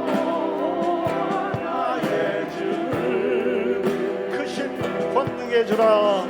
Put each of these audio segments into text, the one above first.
여호와 나의 주는 크신 권능의 주라.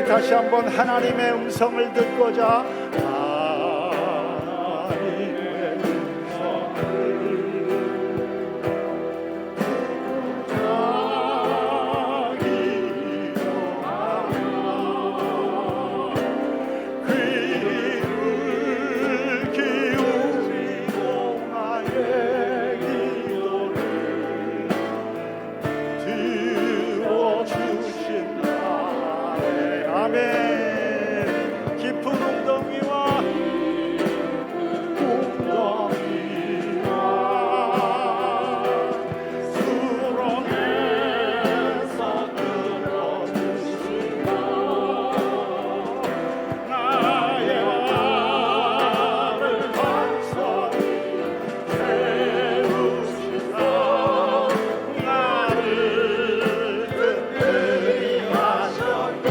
다시 한번 하나님의 음성을 듣고자 하나님의 귀를 기울이고 나의 기도를 들어주신다. 아멘. 깊은 웅덩이와 수렁에서 끌어주시고 나의 말을 반석이 세우시사 나를 든든히 하셨네.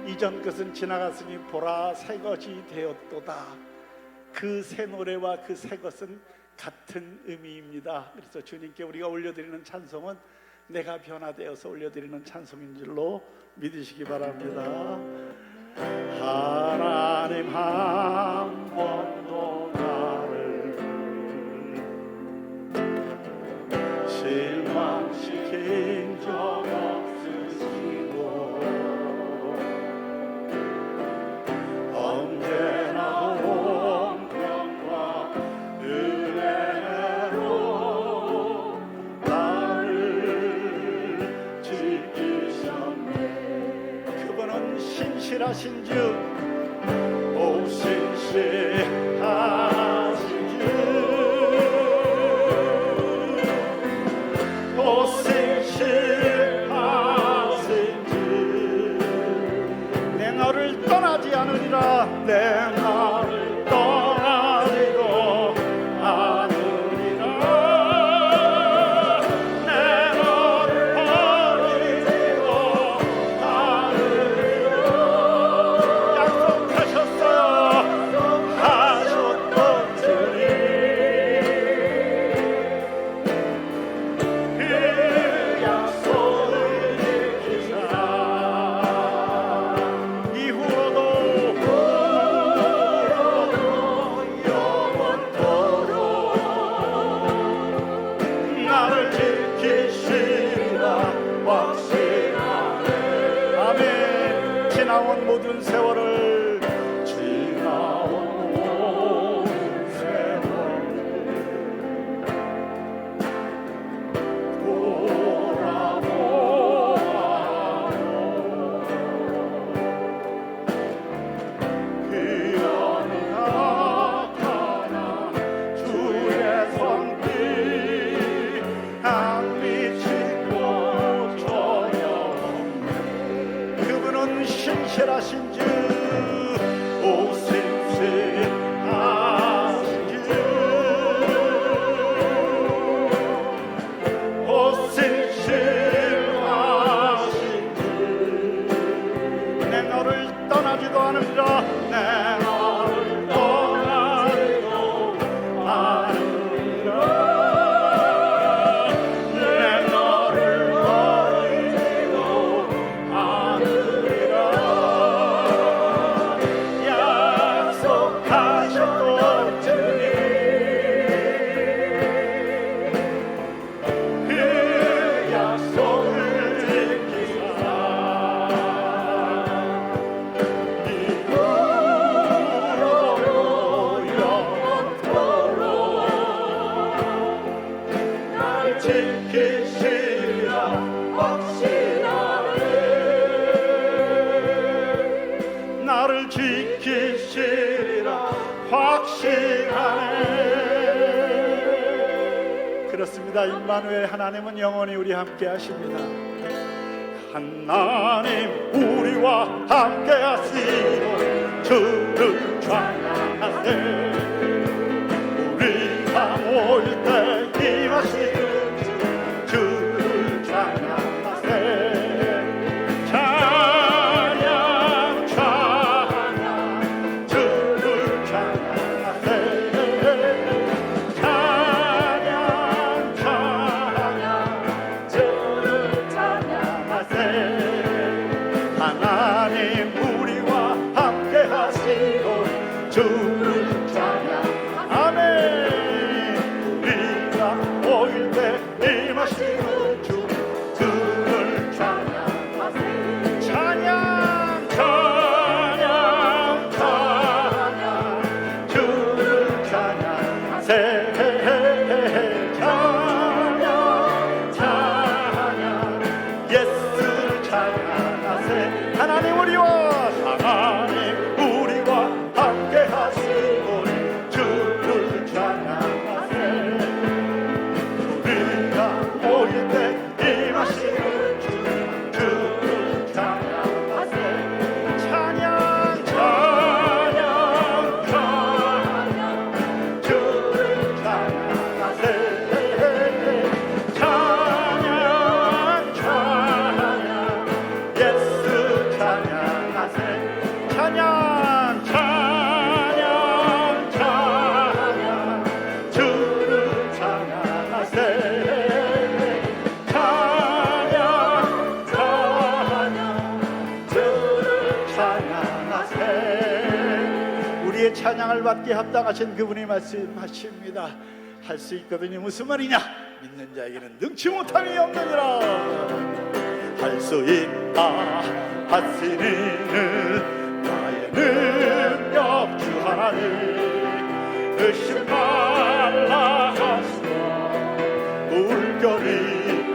이전 것은 지나갔으니 보라 새 것이 되었도다. 그 새 노래와 그 새 것은 같은 의미입니다. 그래서 주님께 우리가 올려드리는 찬송은 내가 변화되어서 올려드리는 찬송인 줄로 믿으시기 바랍니다. 하나님 한 번도 나를 실망시킨 적 없으시고 언제나 온평과 은혜로 나를 지키셨네. 그분은 신실하신즉 오 신실하신즉 오 신실하신즉 내 너를 떠나지 않으리라. 내 너를 떠나지도 않으리라. 내 너를 버리지도 않으리라. 약속하셨어요. 하셨던 주님 그 약속을 지키사 이후로도 나를 지키시리라 확신하네. 아멘. 지나온 모든 세월을 돌아보아도 나를 지키시리라 확신하네. 나를 지키시리라 확신하네. 그렇습니다. 임마누엘 하나님은 영원히 우리 함께 하십니다. 하나님 우리와 함께 하시고 주를 찬양하세. 우리가 모일 때 임하시는 주를 찬양하세. 찬양 찬양 주를 찬양하세. 찬양 찬양 주를 찬양하세. 하나님 우리와 함께 하시고 주를 찬양. 아멘. 우리가 모일 때 임하시는 주 주를 찬양하세. 찬양 찬양 찬양 주를 찬양하세. 찬양 찬양 예수를 찬양하세. 하나님 우리와 함께 하시고 주를 찬양하세. 우리가 모일 때 임하시는 주 주를 찬양하세. 찬양 찬양 찬양 주를 찬양하세. 찬양 찬양 예수 찬양하세. 찬양 찬양 찬양 주를 찬양하세. 찬양 찬양 주를 찬양하세. 우리의 찬양을 받게 합당하신 그분이 말씀하십니다. 할 수 있거든요. 무슨 말이냐? 믿는 자에게는 능치 못함이 없느니라. 할 수 있다 하시는 나의 능력 주 하나님. 의심 말라 하시고 물결이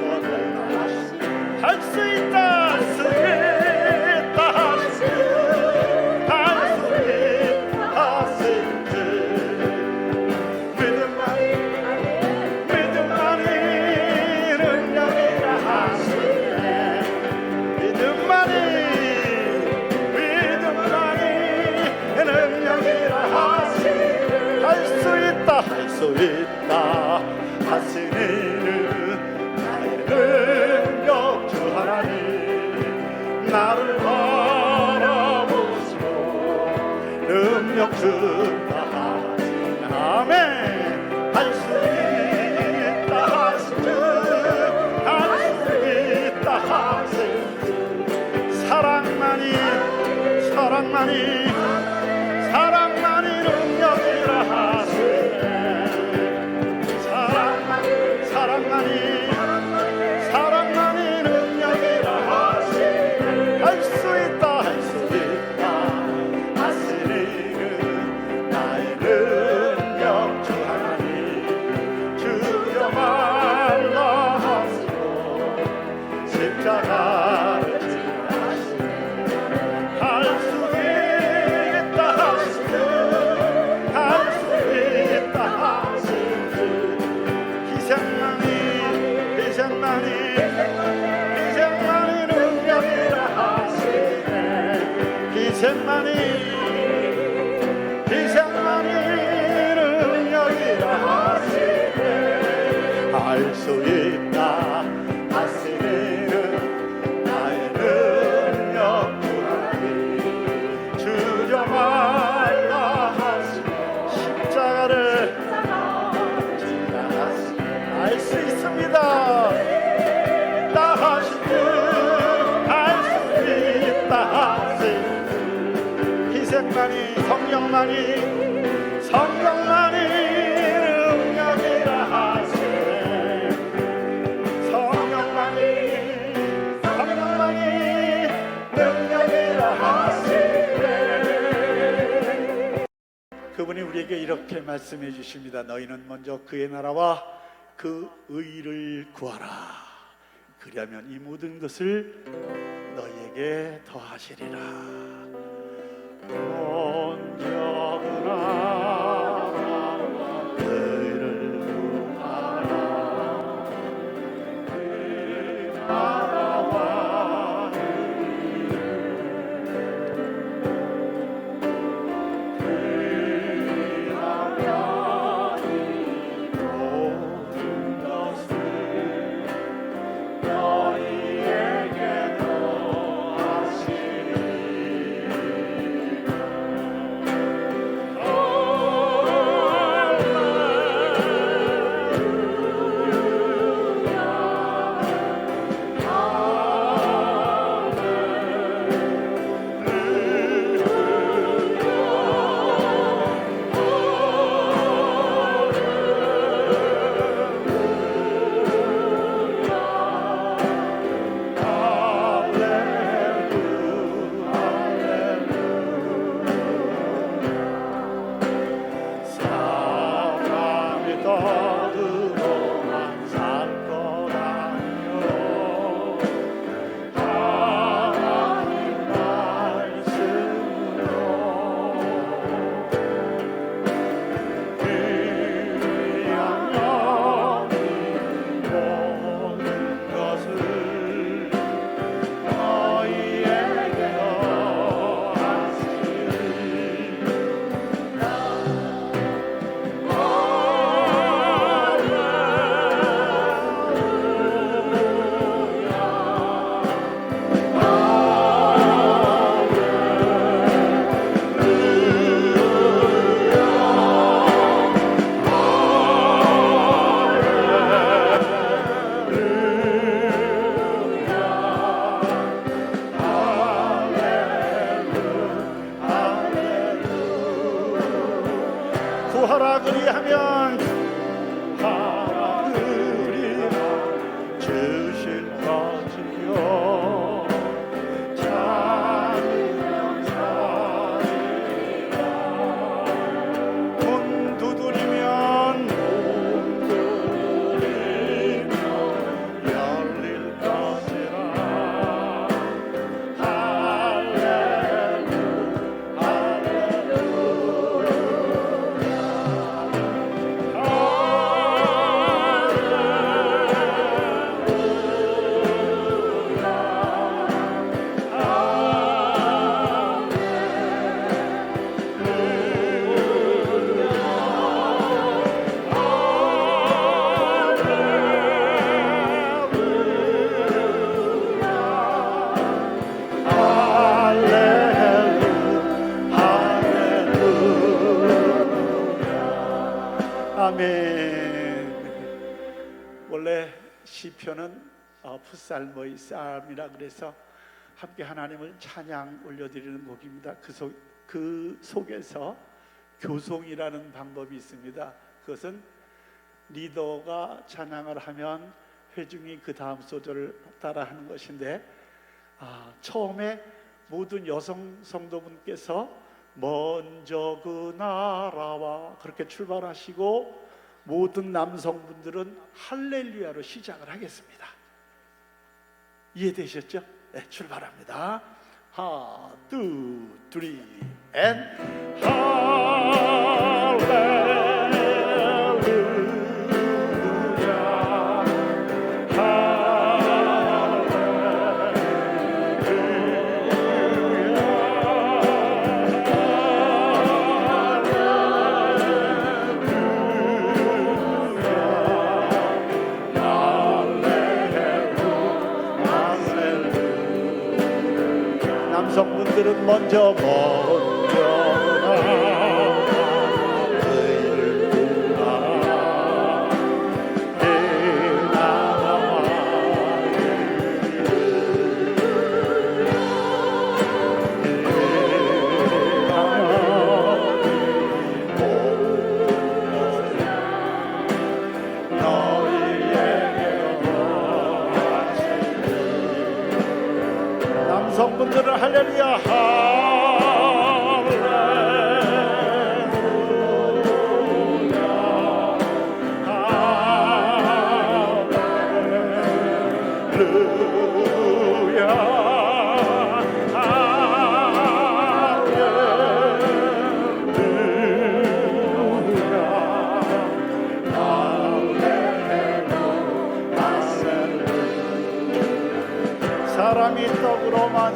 꺼내라 하시고 할 수 있다 할 수 있다 하시고 할 수 있다 하시고 믿음만이 능력이라 하시네. 믿음만이 능력이라 하시네. 할 수 있다 하시는 나의 능력 주 하나님. 나를 바라보시고 능력 준다 하시네. 아멘. 할 수 있다 하시는 사랑만이 능력이라 하시네. 사랑만이 능력이라 하시네. 할 수 있다 하시는 나의 능력 주 하나님. 주여 말라 하시고 십자가를 지나시네. 할 수 있다 하시는 희생만이 능력이라 하시네. 희생만이 능력이라 하시네. 할 수 있다 하시는 나의 능력 주 하나님. 주여 말라 하시고 십자가를 알 수 있습니다. 다 하신 듯 할 수 있다 하신 희생만이 성령만이 능력이라 하시네. 성령만이 능력이라 하시네. 그분이 우리에게 이렇게 말씀해 주십니다. 너희는 먼저 그의 나라와 그 의를 구하라. 그리하면 이 모든 것을 너희에게 더하시리라. 먼저 그 나라와 의를 구하라. 그 나라와 구하라 그리하면 하라 그리하면 주실 것이요 찾으면 찾으리라. 문 두드리면 열릴 것이라. 아멘. 원래 시편은 풋살모의 삶이라 그래서 함께 하나님을 찬양 올려드리는 곡입니다. 그 속에서 교송이라는 방법이 있습니다. 그것은 리더가 찬양을 하면 회중이 그 다음 소절을 따라하는 것인데, 처음에 모든 여성 성도분께서 먼저 그 나라와 그렇게 출발하시고 모든 남성분들은 할렐루야로 시작을 하겠습니다. 이해되셨죠? 네, 출발합니다. 하나, 둘, 쓰리, 앤 할렐루야. 남성분들은 먼저 의를 구하라. 내 나라와 남성분들은 할렐루야 할렐루야 사람이 떡으로만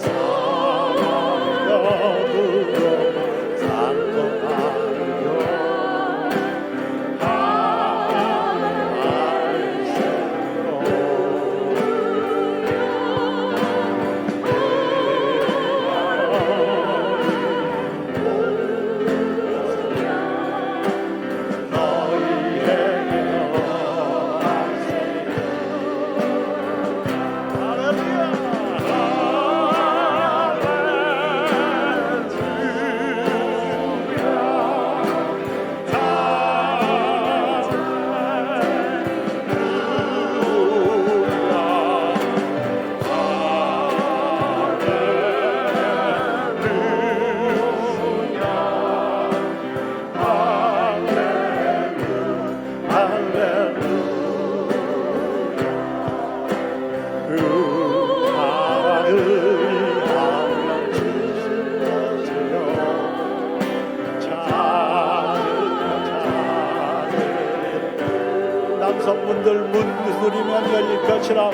남성분들 문 두드리면 열릴 것이라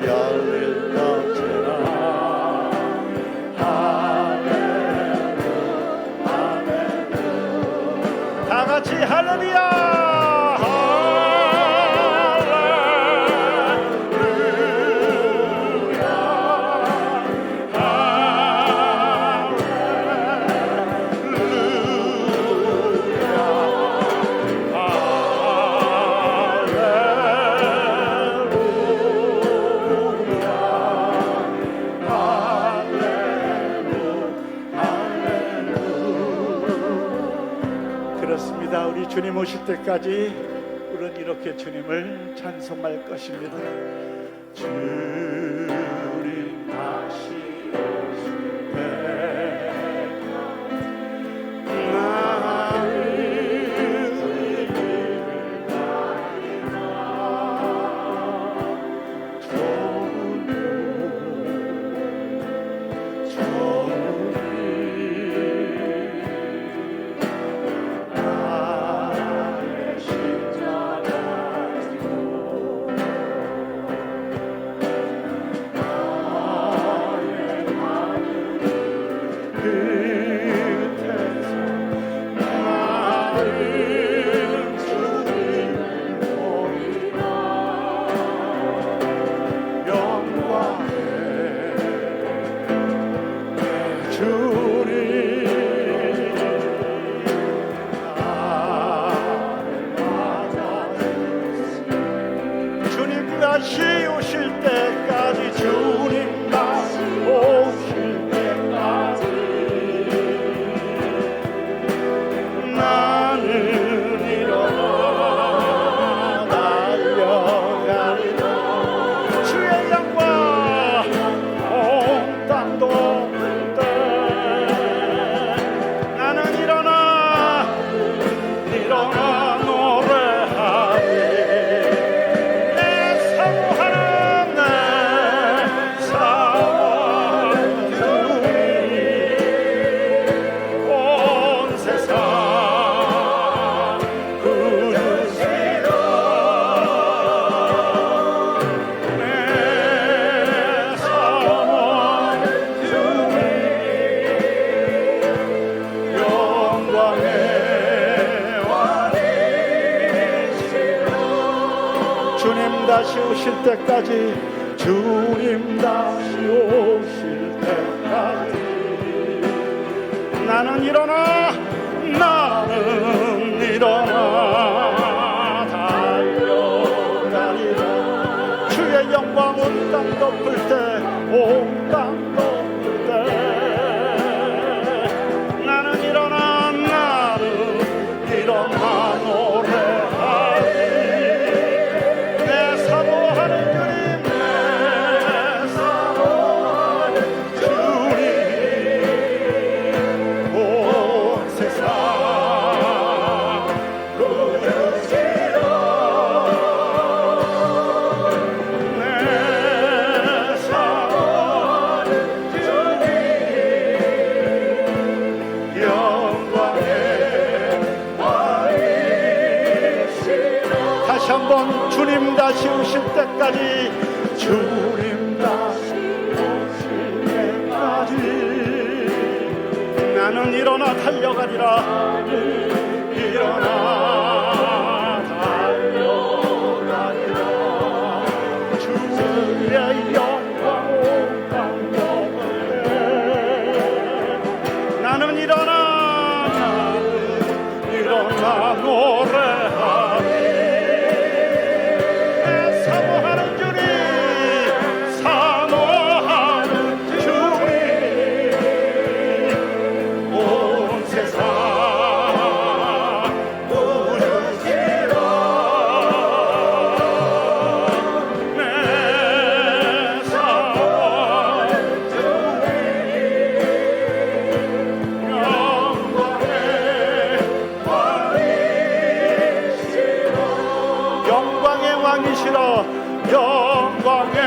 열릴 것이라 할렐루야 다 같이 할렐루야 그렇습니다. 우리 주님 오실 때까지 우리는 이렇게 주님을 찬송할 것입니다. 주님 다시 오실 때 나를 다시 오실 때까지 주님 다시 오실 때까지 나는 일어나 달려가리라 주의 영광 온 땅도 때 나는 일어나 주님 다시 오실 때까지 주님 다시 오실 때까지 나는 일어나 달려가리라 주의 영광 온 땅 덮을 때 온 땅 덮을 때 나는 일어나 노래하리 내 사모하는 주님 온 세상 부르시러 내 사모하는 다시 한번 주님 다시 오실 때까지, 주님 다시 오실 때까지 나는 일어나 달려가리라. 일어나 달려가리라. 주의 영광 온 땅에 나는 일어나 노래하리. 사모하는 주님, 사모하는 주님, 온 세상 부르시라. 내 사모하는 주님, 영광의 왕이시라. 영광의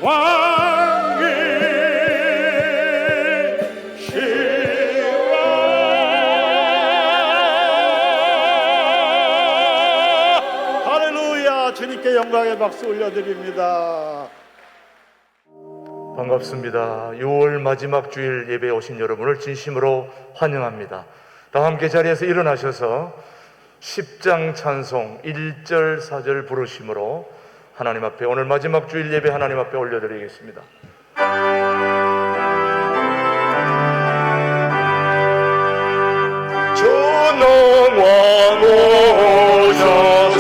왕이시라. 할렐루야. 주님께 영광의 박수 올려드립니다. 반갑습니다. 6월 마지막 주일 예배에 오신 여러분을 진심으로 환영합니다. 다 함께 자리에서 일어나셔서 10장 찬송 1절 4절 부르심으로 하나님 앞에, 오늘 마지막 주일 예배 하나님 앞에 올려드리겠습니다. 전능왕 오셔서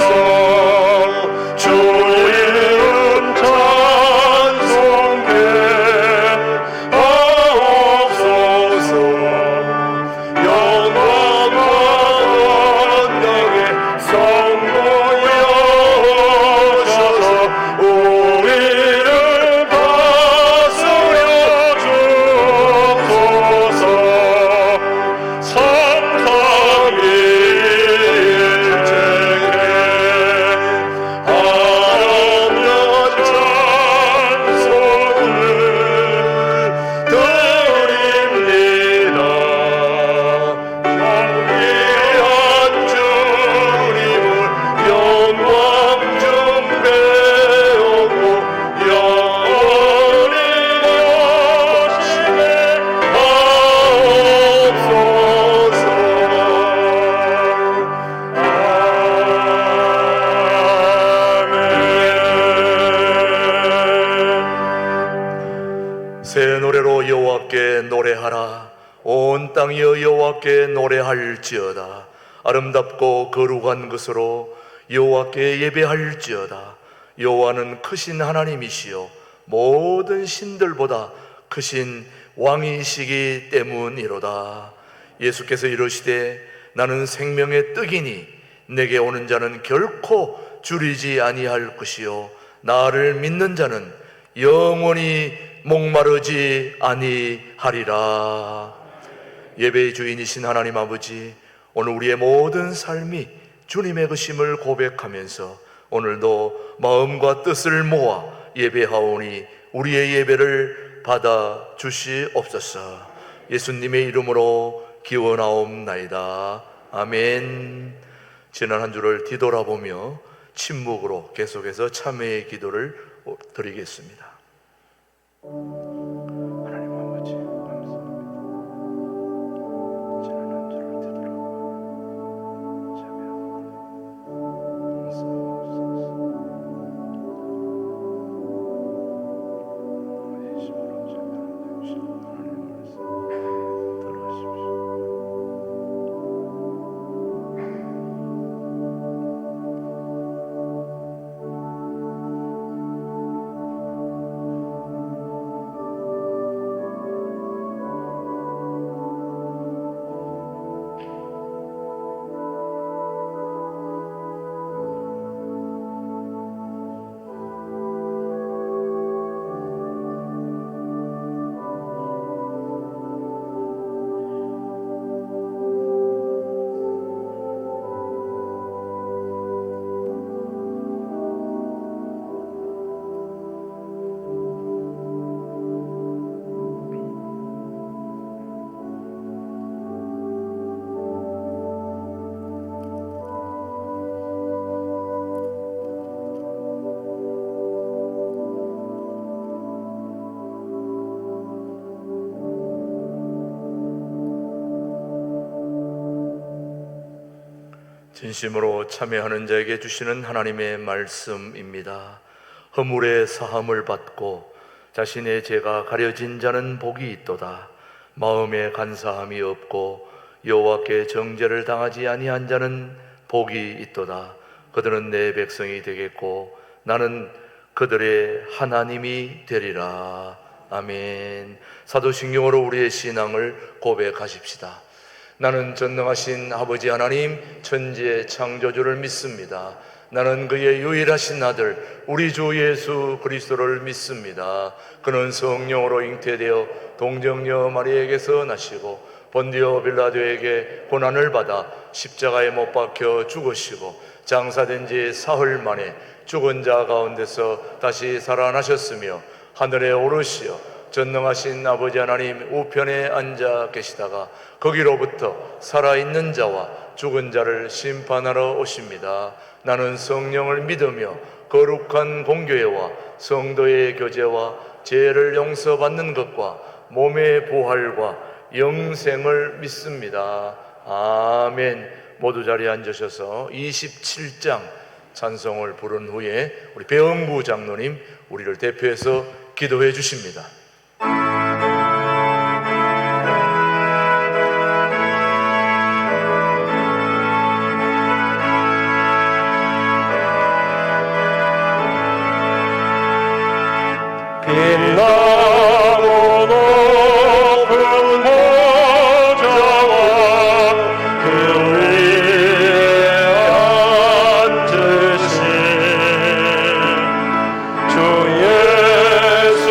주의 이름 찬송해 하옵소서. 영광과 권능의 성모여셔서 우리를 다스려 주옵소서. 삼삼일체계 하며 찬송을 드립니다. 존귀한 주님을 영광 좀 배우고 영원히 여시게 하옵소서. 아멘. 새 노래로 여호와께 노래하라. 온 땅이여 여호와께 노래할지어다. 아름답고 거룩한 것으로 여호와께 예배할지어다. 여호와는 크신 하나님이시요 모든 신들보다 크신 왕이시기 때문이로다. 예수께서 이르시되 나는 생명의 떡이니 내게 오는 자는 결코 줄이지 아니할 것이요 나를 믿는 자는 영원히 목마르지 아니하리라. 예배의 주인이신 하나님 아버지, 오늘 우리의 모든 삶이 주님의 것임을 고백하면서 오늘도 마음과 뜻을 모아 예배하오니 우리의 예배를 받아 주시옵소서. 예수님의 이름으로 기원하옵나이다. 아멘. 지난 한 주를 뒤돌아보며 침묵으로 계속해서 참회의 기도를 드리겠습니다. 하나님 아버지 감사합니다. 지난 한 주를 뒤돌아보며 참회하옵나이다. 진심으로 참여하는 자에게 주시는 하나님의 말씀입니다. 허물의 사함을 받고 자신의 죄가 가려진 자는 복이 있도다. 마음에 간사함이 없고 여호와께 정죄를 당하지 아니한 자는 복이 있도다. 그들은 내 백성이 되겠고 나는 그들의 하나님이 되리라. 아멘. 사도신경으로 우리의 신앙을 고백하십시다. 나는 전능하신 아버지 하나님 천지의 창조주를 믿습니다. 나는 그의 유일하신 아들 우리 주 예수 그리스도를 믿습니다. 그는 성령으로 잉태되어 동정녀 마리에게서 나시고 본디오 빌라도에게 고난을 받아 십자가에 못 박혀 죽으시고 장사된 지 사흘 만에 죽은 자 가운데서 다시 살아나셨으며 하늘에 오르시어 전능하신 아버지 하나님 우편에 앉아 계시다가 거기로부터 살아있는 자와 죽은 자를 심판하러 오십니다. 나는 성령을 믿으며 거룩한 공교회와 성도의 교제와 죄를 용서받는 것과 몸의 부활과 영생을 믿습니다. 아멘. 모두 자리에 앉으셔서 27장 찬송을 부른 후에 우리 배영구 장로님 우리를 대표해서 기도해 주십니다. 빛나고 높은 보좌와 그 위에 앉으신 주 예수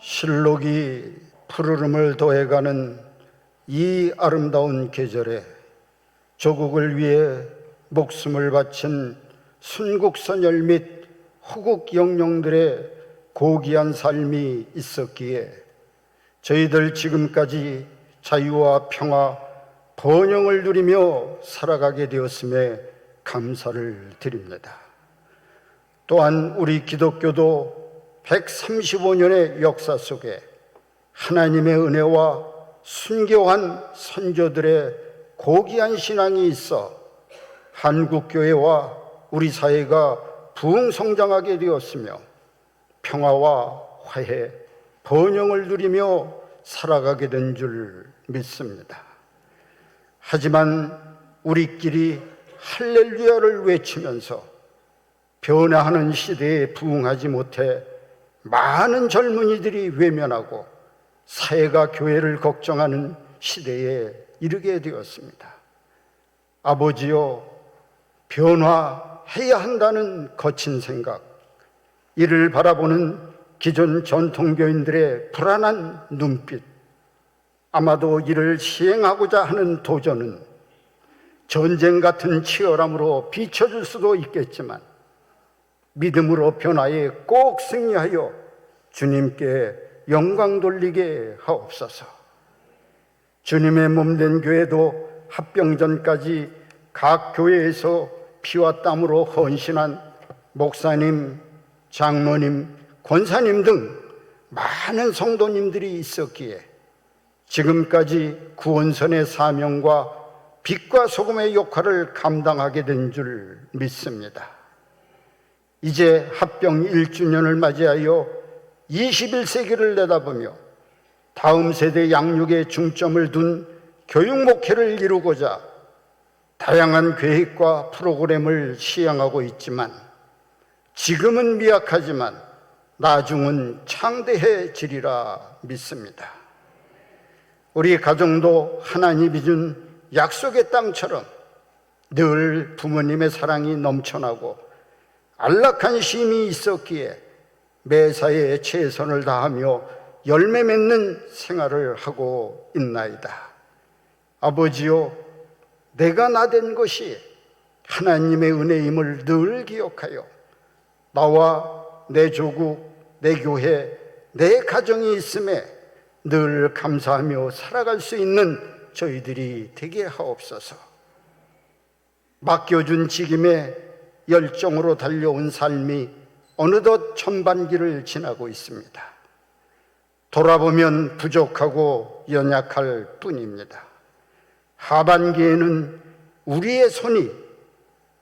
실록이 푸르름을 더해가는 이 아름다운 계절에 조국을 위해 목숨을 바친 순국선열 및 호국 영령들의 고귀한 삶이 있었기에 저희들 지금까지 자유와 평화, 번영을 누리며 살아가게 되었음에 감사를 드립니다. 또한 우리 기독교도 135년의 역사 속에 하나님의 은혜와 순교한 선조들의 고귀한 신앙이 있어 한국교회와 우리 사회가 부흥성장하게 되었으며 평화와 화해, 번영을 누리며 살아가게 된 줄 믿습니다. 하지만 우리끼리 할렐루야를 외치면서 변화하는 시대에 부응하지 못해 많은 젊은이들이 외면하고 사회가 교회를 걱정하는 시대에 이르게 되었습니다. 아버지여, 변화해야 한다는 거친 생각, 이를 바라보는 기존 전통교인들의 불안한 눈빛, 아마도 이를 시행하고자 하는 도전은 전쟁 같은 치열함으로 비춰줄 수도 있겠지만 믿음으로 변화에 꼭 승리하여 주님께 영광 돌리게 하옵소서. 주님의 몸된 교회도 합병전까지 각 교회에서 피와 땀으로 헌신한 목사님, 장로님, 권사님 등 많은 성도님들이 있었기에 지금까지 구원선의 사명과 빛과 소금의 역할을 감당하게 된 줄 믿습니다. 이제 합병 1주년을 맞이하여 21세기를 내다보며 다음 세대 양육에 중점을 둔 교육 목회를 이루고자 다양한 계획과 프로그램을 시행하고 있지만 지금은 미약하지만 나중은 창대해지리라 믿습니다. 우리 가정도 하나님이 준 약속의 땅처럼 늘 부모님의 사랑이 넘쳐나고 안락한 쉼이 있었기에 매사에 최선을 다하며 열매 맺는 생활을 하고 있나이다. 아버지요, 내가 나된 것이 하나님의 은혜임을 늘 기억하여 나와 내 조국, 내 교회, 내 가정이 있음에 늘 감사하며 살아갈 수 있는 저희들이 되게 하옵소서. 맡겨준 직임에 열정으로 달려온 삶이 어느덧 전반기를 지나고 있습니다. 돌아보면 부족하고 연약할 뿐입니다. 하반기에는 우리의 손이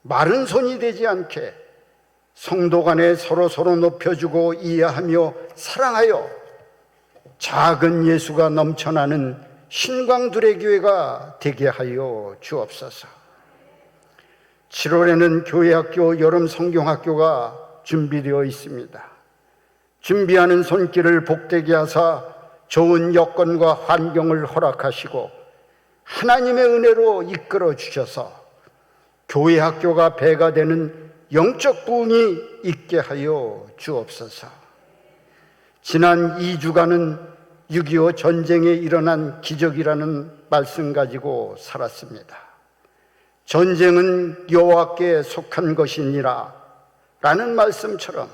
마른 손이 되지 않게 성도 간에 서로 높여주고 이해하며 사랑하여 작은 예수가 넘쳐나는 신광두레 교회가 되게 하여 주옵소서. 7월에는 교회학교 여름 성경학교가 준비되어 있습니다. 준비하는 손길을 복되게 하사 좋은 여건과 환경을 허락하시고 하나님의 은혜로 이끌어 주셔서 교회학교가 배가 되는 영적 부흥이 있게 하여 주옵소서. 지난 2주간은 6.25 전쟁에 일어난 기적이라는 말씀 가지고 살았습니다. 전쟁은 여호와께 속한 것이니라 라는 말씀처럼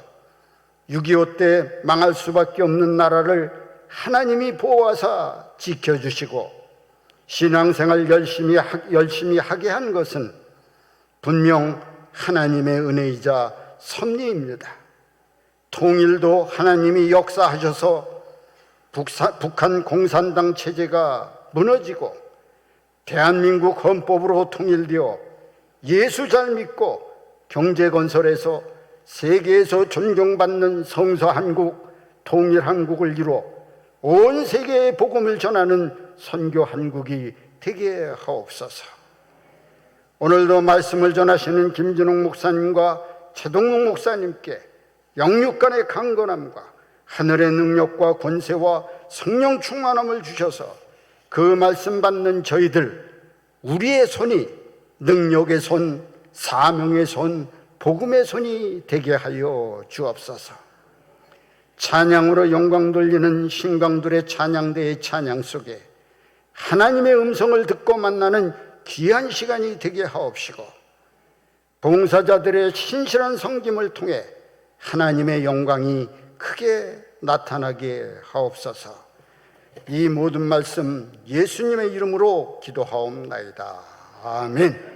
6.25 때 망할 수밖에 없는 나라를 하나님이 보호하사 지켜주시고 신앙생활 열심히 하게 한 것은 분명 하나님의 은혜이자 섭리입니다. 통일도 하나님이 역사하셔서 북한 공산당 체제가 무너지고 대한민국 헌법으로 통일되어 예수 잘 믿고 경제건설에서 세계에서 존경받는 성서한국, 통일한국을 이루어 온 세계에 복음을 전하는 선교한국이 되게 하옵소서. 오늘도 말씀을 전하시는 김진홍 목사님과 최동욱 목사님께 영육간의 강건함과 하늘의 능력과 권세와 성령 충만함을 주셔서 그 말씀 받는 저희들, 우리의 손이 능력의 손, 사명의 손, 복음의 손이 되게 하여 주옵소서. 찬양으로 영광 돌리는 신강들의 찬양대의 찬양 속에 하나님의 음성을 듣고 만나는 귀한 시간이 되게 하옵시고, 봉사자들의 신실한 섬김을 통해 하나님의 영광이 크게 나타나게 하옵소서. 이 모든 말씀 예수님의 이름으로 기도하옵나이다. 아멘.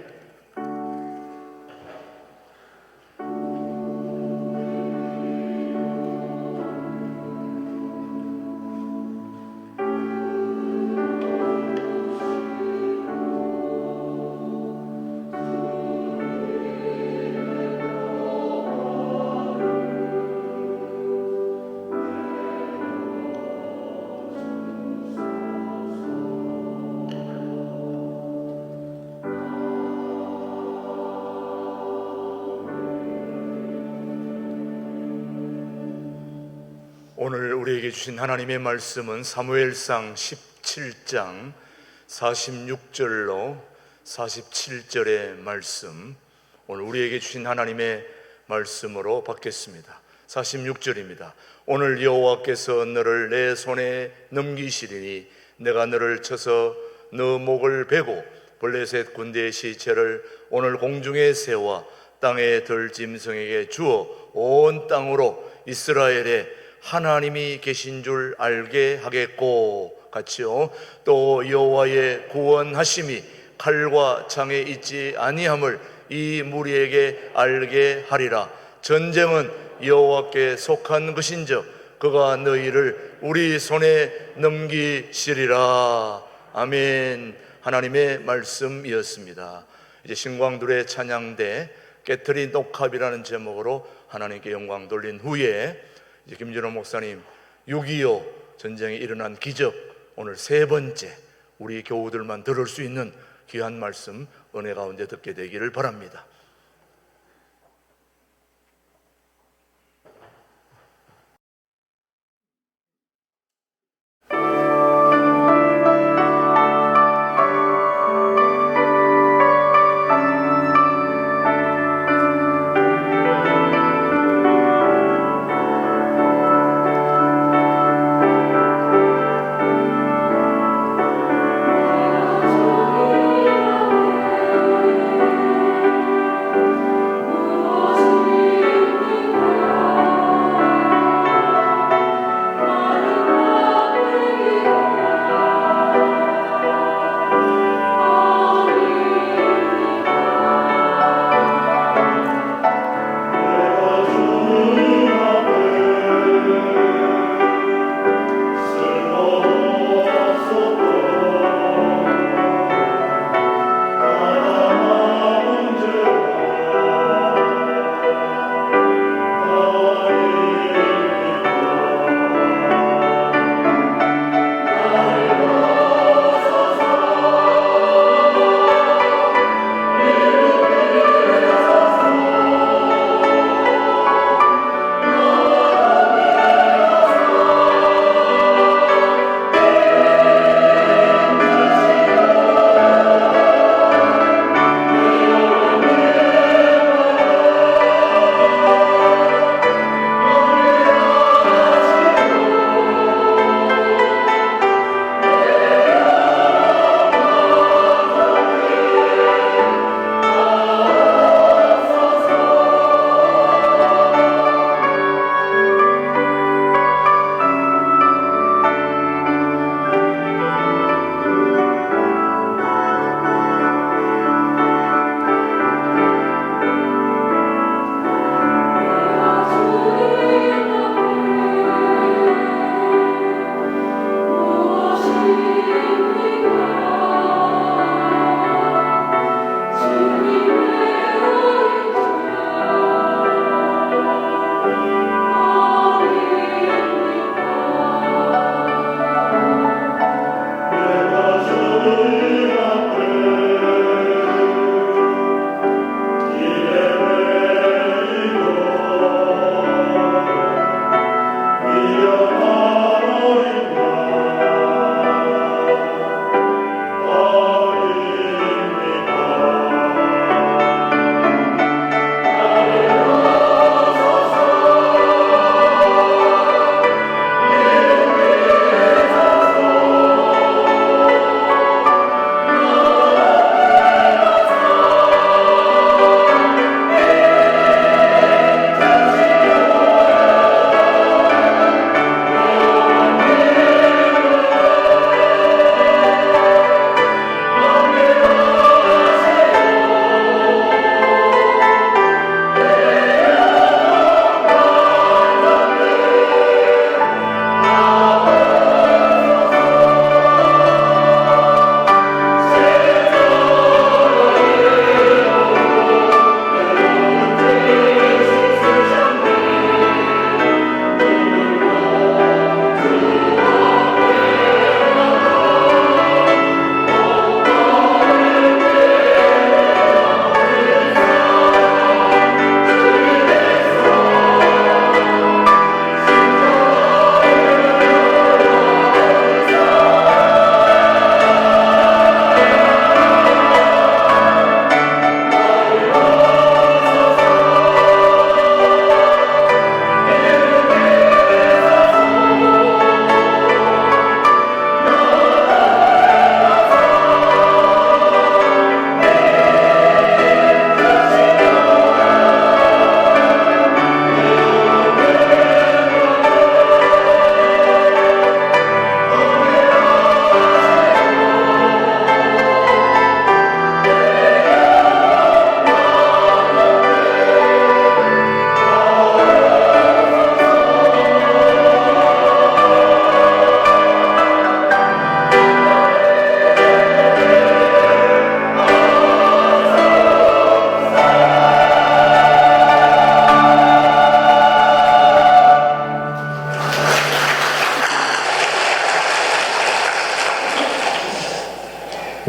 오늘 우리에게 주신 하나님의 말씀은 사무엘상 17장 46절로 47절의 말씀, 오늘 우리에게 주신 하나님의 말씀으로 받겠습니다. 46절입니다. 오늘 여호와께서 너를 내 손에 넘기시리니 내가 너를 쳐서 너 목을 베고 블레셋 군대의 시체를 오늘 공중에 세워 땅의 들짐승에게 주어 온 땅으로 이스라엘의 하나님이 계신 줄 알게 하겠고, 같이요. 또 여호와의 구원하심이 칼과 창에 있지 아니함을 이 무리에게 알게 하리라. 전쟁은 여호와께 속한 것인즉 그가 너희를 우리 손에 넘기시리라. 아멘. 하나님의 말씀이었습니다. 이제 신광들의 찬양대 깨트린 녹합이라는 제목으로 하나님께 영광 돌린 후에 이제 김준호 목사님 6.25 전쟁이 일어난 기적, 오늘 세 번째 우리 교우들만 들을 수 있는 귀한 말씀 은혜 가운데 듣게 되기를 바랍니다.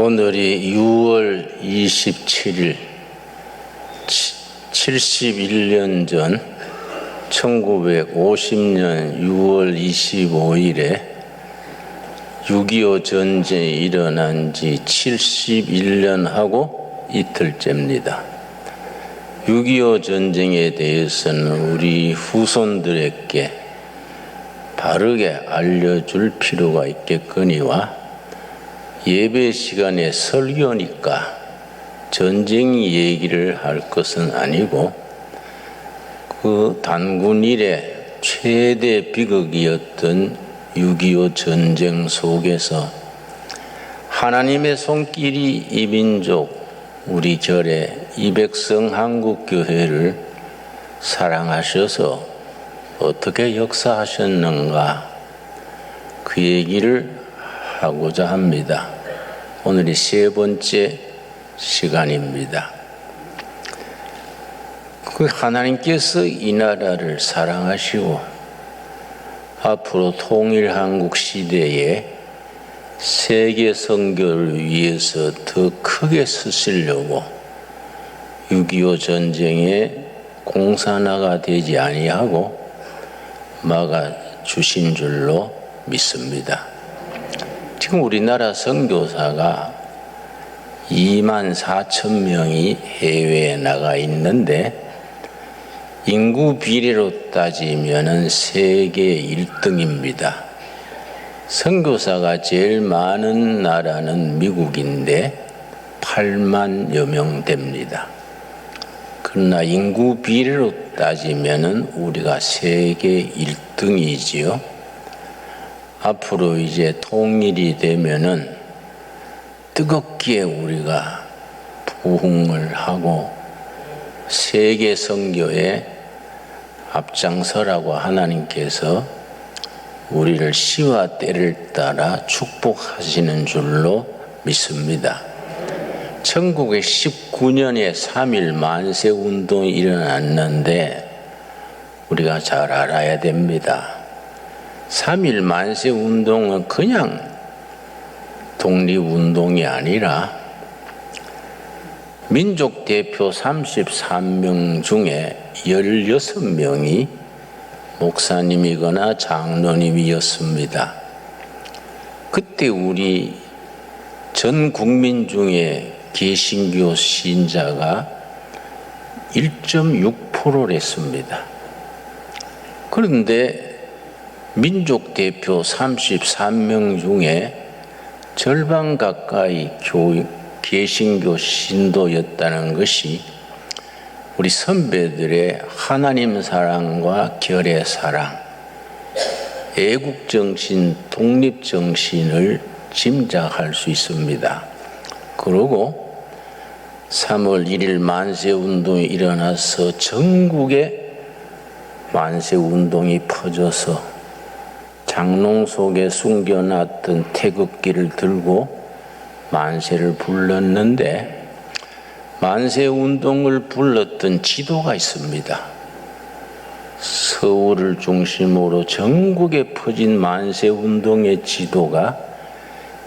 오늘이 6월 27일 71년 전 1950년 6월 25일에 6.25 전쟁이 일어난 지 71년하고 이틀째입니다. 6.25 전쟁에 대해서는 우리 후손들에게 바르게 알려줄 필요가 있겠거니와 예배 시간에 설교니까 전쟁 얘기를 할 것은 아니고 그 단군 이래 최대 비극이었던 6.25 전쟁 속에서 하나님의 손길이 이 민족 우리 결의 이 백성 한국교회를 사랑하셔서 어떻게 역사하셨는가 그 얘기를 하고자 합니다. 오늘이 세 번째 시간입니다. 그 하나님께서 이 나라를 사랑하시고 앞으로 통일 한국 시대에 세계 선교를 위해서 더 크게 쓰시려고 6.25 전쟁에 공산화가 되지 아니하고 막아 주신 줄로 믿습니다. 지금 우리나라 선교사가 24,000명이 해외에 나가 있는데 인구 비례로 따지면은 세계 1등입니다. 선교사가 제일 많은 나라는 미국인데 8만여 명 됩니다. 그러나 인구 비례로 따지면은 우리가 세계 1등이지요. 앞으로 이제 통일이 되면은 뜨겁게 우리가 부흥을 하고 세계 선교에 앞장서라고 하나님께서 우리를 시와 때를 따라 축복하시는 줄로 믿습니다. 1919년에 3.1 만세 운동이 일어났는데 우리가 잘 알아야 됩니다. 3.1 만세 운동은 그냥 독립운동이 아니라 민족 대표 33명 중에 16명이 목사님이거나 장로님이었습니다. 그때 우리 전 국민 중에 개신교 신자가 1.6%랬습니다. 그런데 민족 대표 33명 중에 절반 가까이 개신교 신도였다는 것이 우리 선배들의 하나님 사랑과 결의 사랑, 애국정신, 독립정신을 짐작할 수 있습니다. 그리고 3월 1일 만세운동이 일어나서 전국에 만세운동이 퍼져서 장롱 속에 숨겨놨던 태극기를 들고 만세를 불렀는데 만세운동을 불렀던 지도가 있습니다. 서울을 중심으로 전국에 퍼진 만세운동의 지도가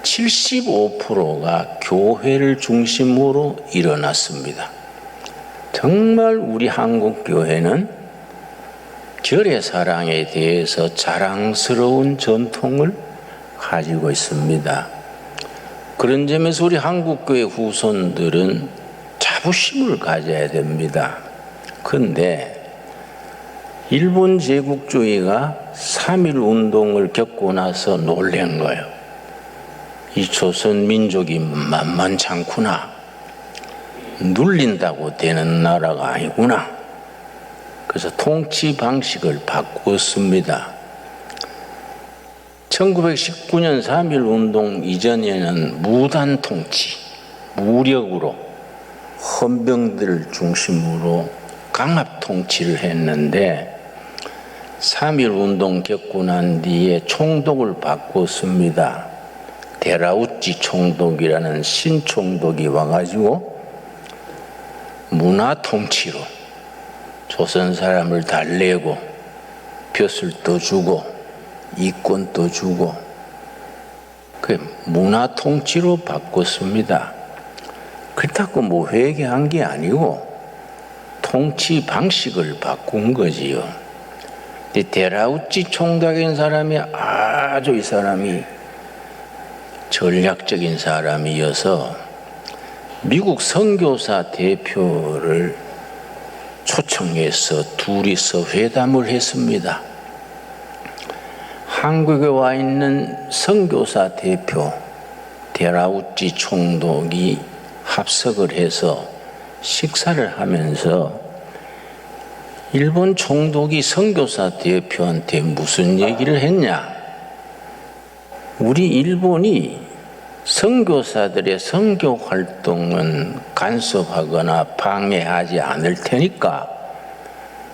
75%가 교회를 중심으로 일어났습니다. 정말 우리 한국교회는 결의 사랑에 대해서 자랑스러운 전통을 가지고 있습니다. 그런 점에서 우리 한국교회 후손들은 자부심을 가져야 됩니다. 그런데 일본 제국주의가 3.1 운동을 겪고 나서 놀란 거예요. 이 조선 민족이 만만치 않구나. 눌린다고 되는 나라가 아니구나. 그래서 통치 방식을 바꾸었습니다. 1919년 3.1 운동 이전에는 무단 통치, 무력으로 헌병들을 중심으로 강압 통치를 했는데 3.1 운동 겪고 난 뒤에 총독을 바꿨습니다. 데라우치 총독이라는 신총독이 와가지고 문화 통치로 조선 사람을 달래고 벼슬도 주고 이권도 주고 그 문화 통치로 바꿨습니다. 그렇다고 뭐 회개한 게 아니고 통치 방식을 바꾼 거지요. 데라우치 총독인 사람이 아주 이 사람이 전략적인 사람이어서 미국 선교사 대표를 초청해서 둘이서 회담을 했습니다. 한국에 와 있는 선교사 대표 데라우치 총독이 합석을 해서 식사를 하면서 일본 총독이 선교사 대표한테 무슨 얘기를 했냐? 우리 일본이 선교사들의 선교 활동은 간섭하거나 방해하지 않을 테니까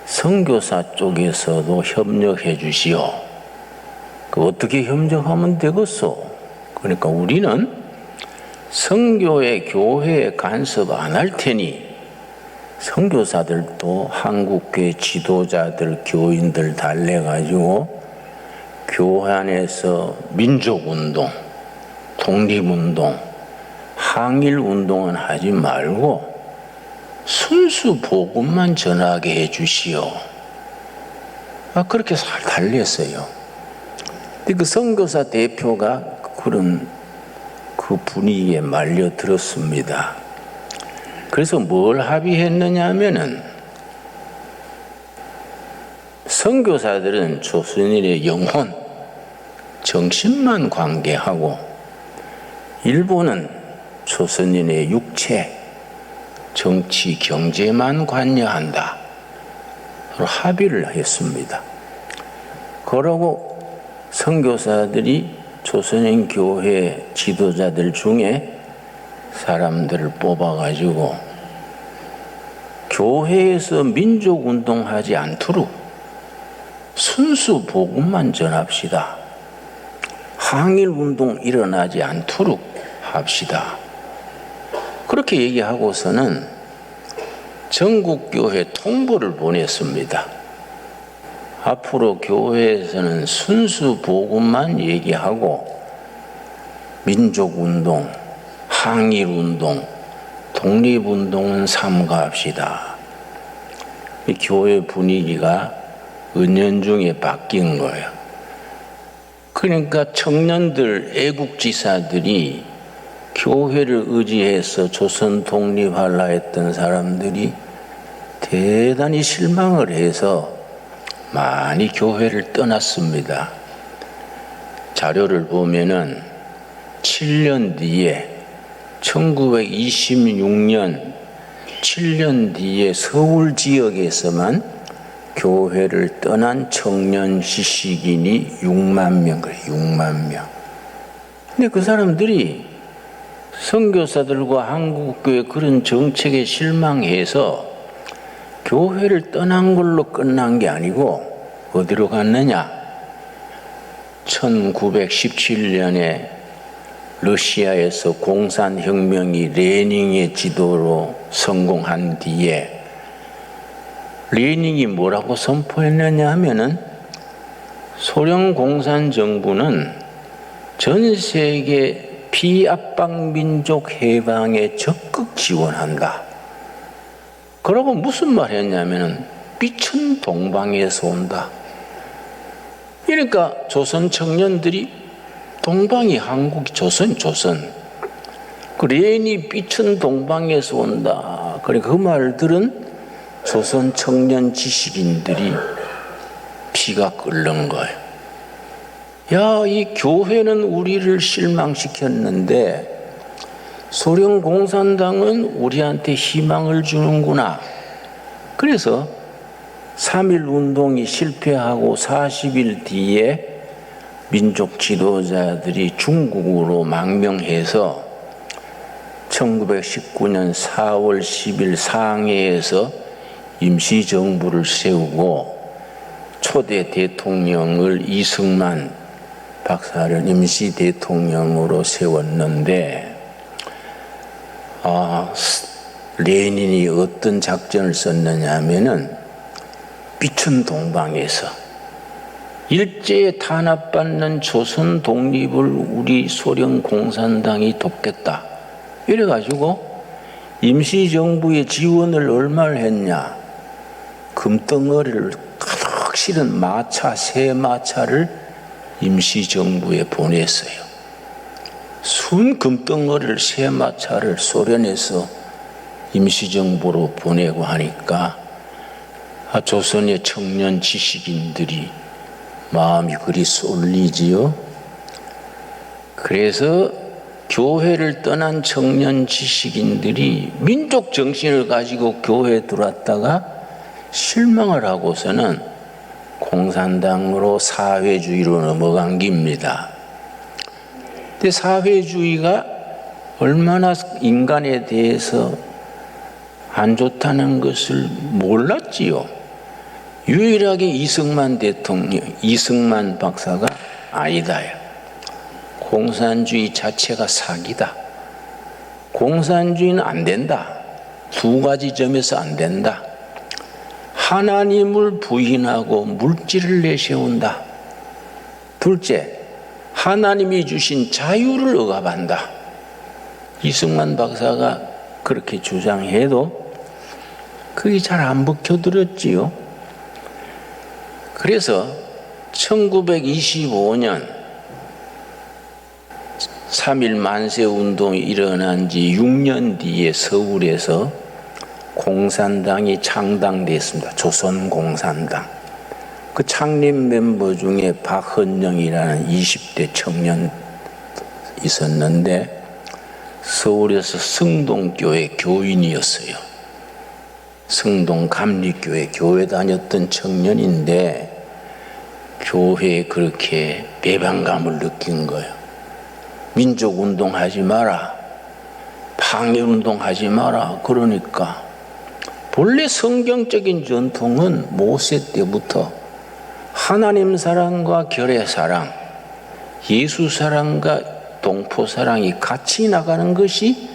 선교사 쪽에서도 협력해 주시오. 어떻게 협력하면 되겠소? 그러니까 우리는 선교의 교회에 간섭 안 할 테니 선교사들도 한국교회 지도자들, 교인들 달래가지고 교회 안에서 민족운동, 독립운동, 항일운동은 하지 말고 순수 복음만 전하게 해주시오. 그렇게 잘 달랬어요. 근데 그 선교사 대표가 그런 그 분위기에 말려 들었습니다. 그래서 뭘 합의했느냐 하면은 선교사들은 조선인의 영혼, 정신만 관계하고 일본은 조선인의 육체, 정치, 경제만 관여한다. 합의를 했습니다. 그러고 선교사들이 조선인 교회 지도자들 중에 사람들을 뽑아가지고 교회에서 민족운동하지 않도록 순수 복음만 전합시다. 항일운동 일어나지 않도록 합시다. 그렇게 얘기하고서는 전국교회 통보를 보냈습니다. 앞으로 교회에서는 순수 복음만 얘기하고 민족운동, 항일운동, 독립운동은 삼가합시다. 이 교회 분위기가 은연중에 바뀐 거예요. 그러니까 청년들, 애국지사들이 교회를 의지해서 조선 독립하려 했던 사람들이 대단히 실망을 해서 많이 교회를 떠났습니다. 자료를 보면은 7년 뒤에 1926년 7년 뒤에 서울 지역에서만 교회를 떠난 청년 지식인이 6만 명, 그래요. 6만 명. 근데 그 사람들이 선교사들과 한국교회 그런 정책에 실망해서 교회를 떠난 걸로 끝난 게 아니고 어디로 갔느냐? 1917년에 러시아에서 공산혁명이 레닌의 지도로 성공한 뒤에 레닌이 뭐라고 선포했느냐 하면은 소련 공산 정부는 전 세계 비압박 민족 해방에 적극 지원한다. 그러고 무슨 말 했냐면은 빛은 동방에서 온다. 그러니까 조선 청년들이 동방이 한국, 조선. 그 레닌이 빛은 동방에서 온다. 그러니까 그 말들은 조선 청년 지식인들이 피가 끓는 거예요. 야, 이 교회는 우리를 실망시켰는데 소련 공산당은 우리한테 희망을 주는구나. 그래서 3.1 운동이 실패하고 40일 뒤에 민족 지도자들이 중국으로 망명해서 1919년 4월 10일 상해에서 임시정부를 세우고 초대 대통령을 이승만 박사를 임시 대통령으로 세웠는데 레닌이 어떤 작전을 썼느냐 하면은 빛은 동방에서 일제에 탄압받는 조선 독립을 우리 소련 공산당이 돕겠다. 이래가지고 임시정부의 지원을 얼마를 했냐. 금덩어리를 가득 실은 마차, 새 마차를 임시정부에 보냈어요. 순 금덩어리를 새 마차를 소련에서 임시정부로 보내고 하니까 조선의 청년 지식인들이 마음이 그리 쏠리지요. 그래서 교회를 떠난 청년 지식인들이 민족 정신을 가지고 교회에 들어왔다가 실망을 하고서는 공산당으로 사회주의로 넘어간 겁니다. 근데 사회주의가 얼마나 인간에 대해서 안 좋다는 것을 몰랐지요. 유일하게 이승만 대통령, 이승만 박사가 아니다. 공산주의 자체가 사기다. 공산주의는 안 된다. 두 가지 점에서 안 된다. 하나님을 부인하고 물질을 내세운다. 둘째, 하나님이 주신 자유를 억압한다. 이승만 박사가 그렇게 주장해도 그게 잘 안 먹혀들었지요. 그래서 1925년 3.1 만세운동이 일어난 지 6년 뒤에 서울에서 공산당이 창당됐습니다. 조선공산당. 그 창립 멤버 중에 박헌영이라는 20대 청년 있었는데 서울에서 성동교회 교인이었어요. 성동 감리교회 교회 다녔던 청년인데 교회에 그렇게 배반감을 느낀 거예요. 민족운동 하지 마라. 방해운동 하지 마라. 그러니까 본래 성경적인 전통은 모세 때부터 하나님 사랑과 결의 사랑, 예수 사랑과 동포 사랑이 같이 나가는 것이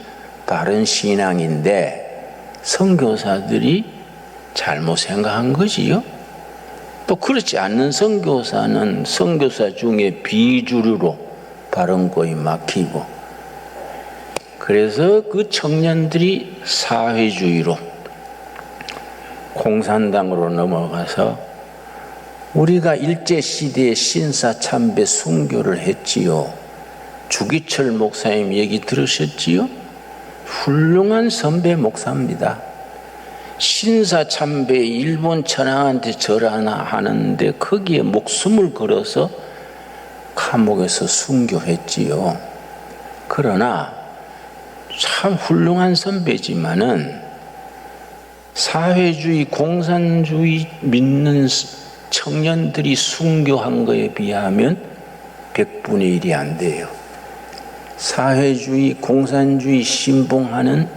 바른 신앙인데 선교사들이 잘못 생각한 거지요. 또 그렇지 않는 선교사는 선교사 중에 비주류로 발언고이 막히고, 그래서 그 청년들이 사회주의로 공산당으로 넘어가서 우리가 일제시대에 신사참배 순교를 했지요. 주기철 목사님 얘기 들으셨지요? 훌륭한 선배 목사입니다. 신사참배 일본 천황한테 절하나 하는데 거기에 목숨을 걸어서 감옥에서 순교했지요. 그러나 참 훌륭한 선배지만은 사회주의, 공산주의 믿는 청년들이 순교한 것에 비하면 100분의 1이 안 돼요. 사회주의, 공산주의 신봉하는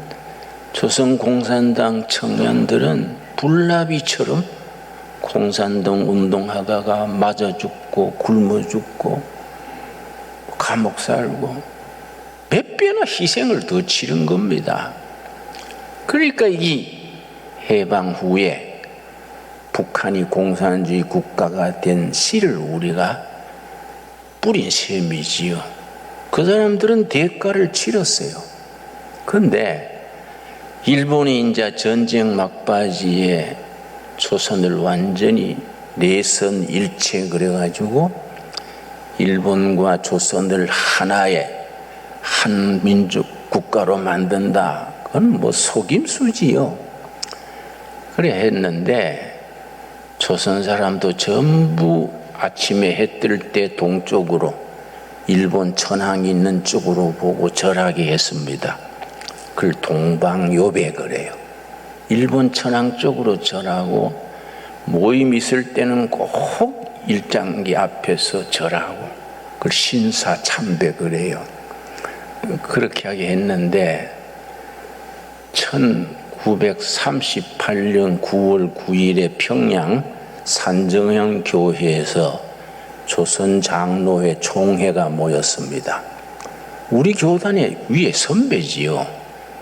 조선공산당 청년들은 불나비처럼 공산당 운동하다가 맞아 죽고 굶어 죽고 감옥 살고 몇 배나 희생을 더 치른 겁니다. 그러니까 이 해방 후에 북한이 공산주의 국가가 된 씨를 우리가 뿌린 셈이지요. 그 사람들은 대가를 치렀어요. 그런데 일본이 이제 전쟁 막바지에 조선을 완전히 내선 일체 그래가지고 일본과 조선을 하나의 한 민족 국가로 만든다. 그건 뭐 속임수지요. 그래 했는데 조선 사람도 전부 아침에 해 뜰 때 동쪽으로 일본 천황이 있는 쪽으로 보고 절하게 했습니다. 그걸 동방요백을 해요. 일본 천황 쪽으로 절하고 모임 있을 때는 꼭 일장기 앞에서 절하고 그걸 신사참배를 해요. 그렇게 하게 했는데 1938년 9월 9일에 평양 산정형 교회에서 조선 장로회 총회가 모였습니다. 우리 교단의 위에 선배지요.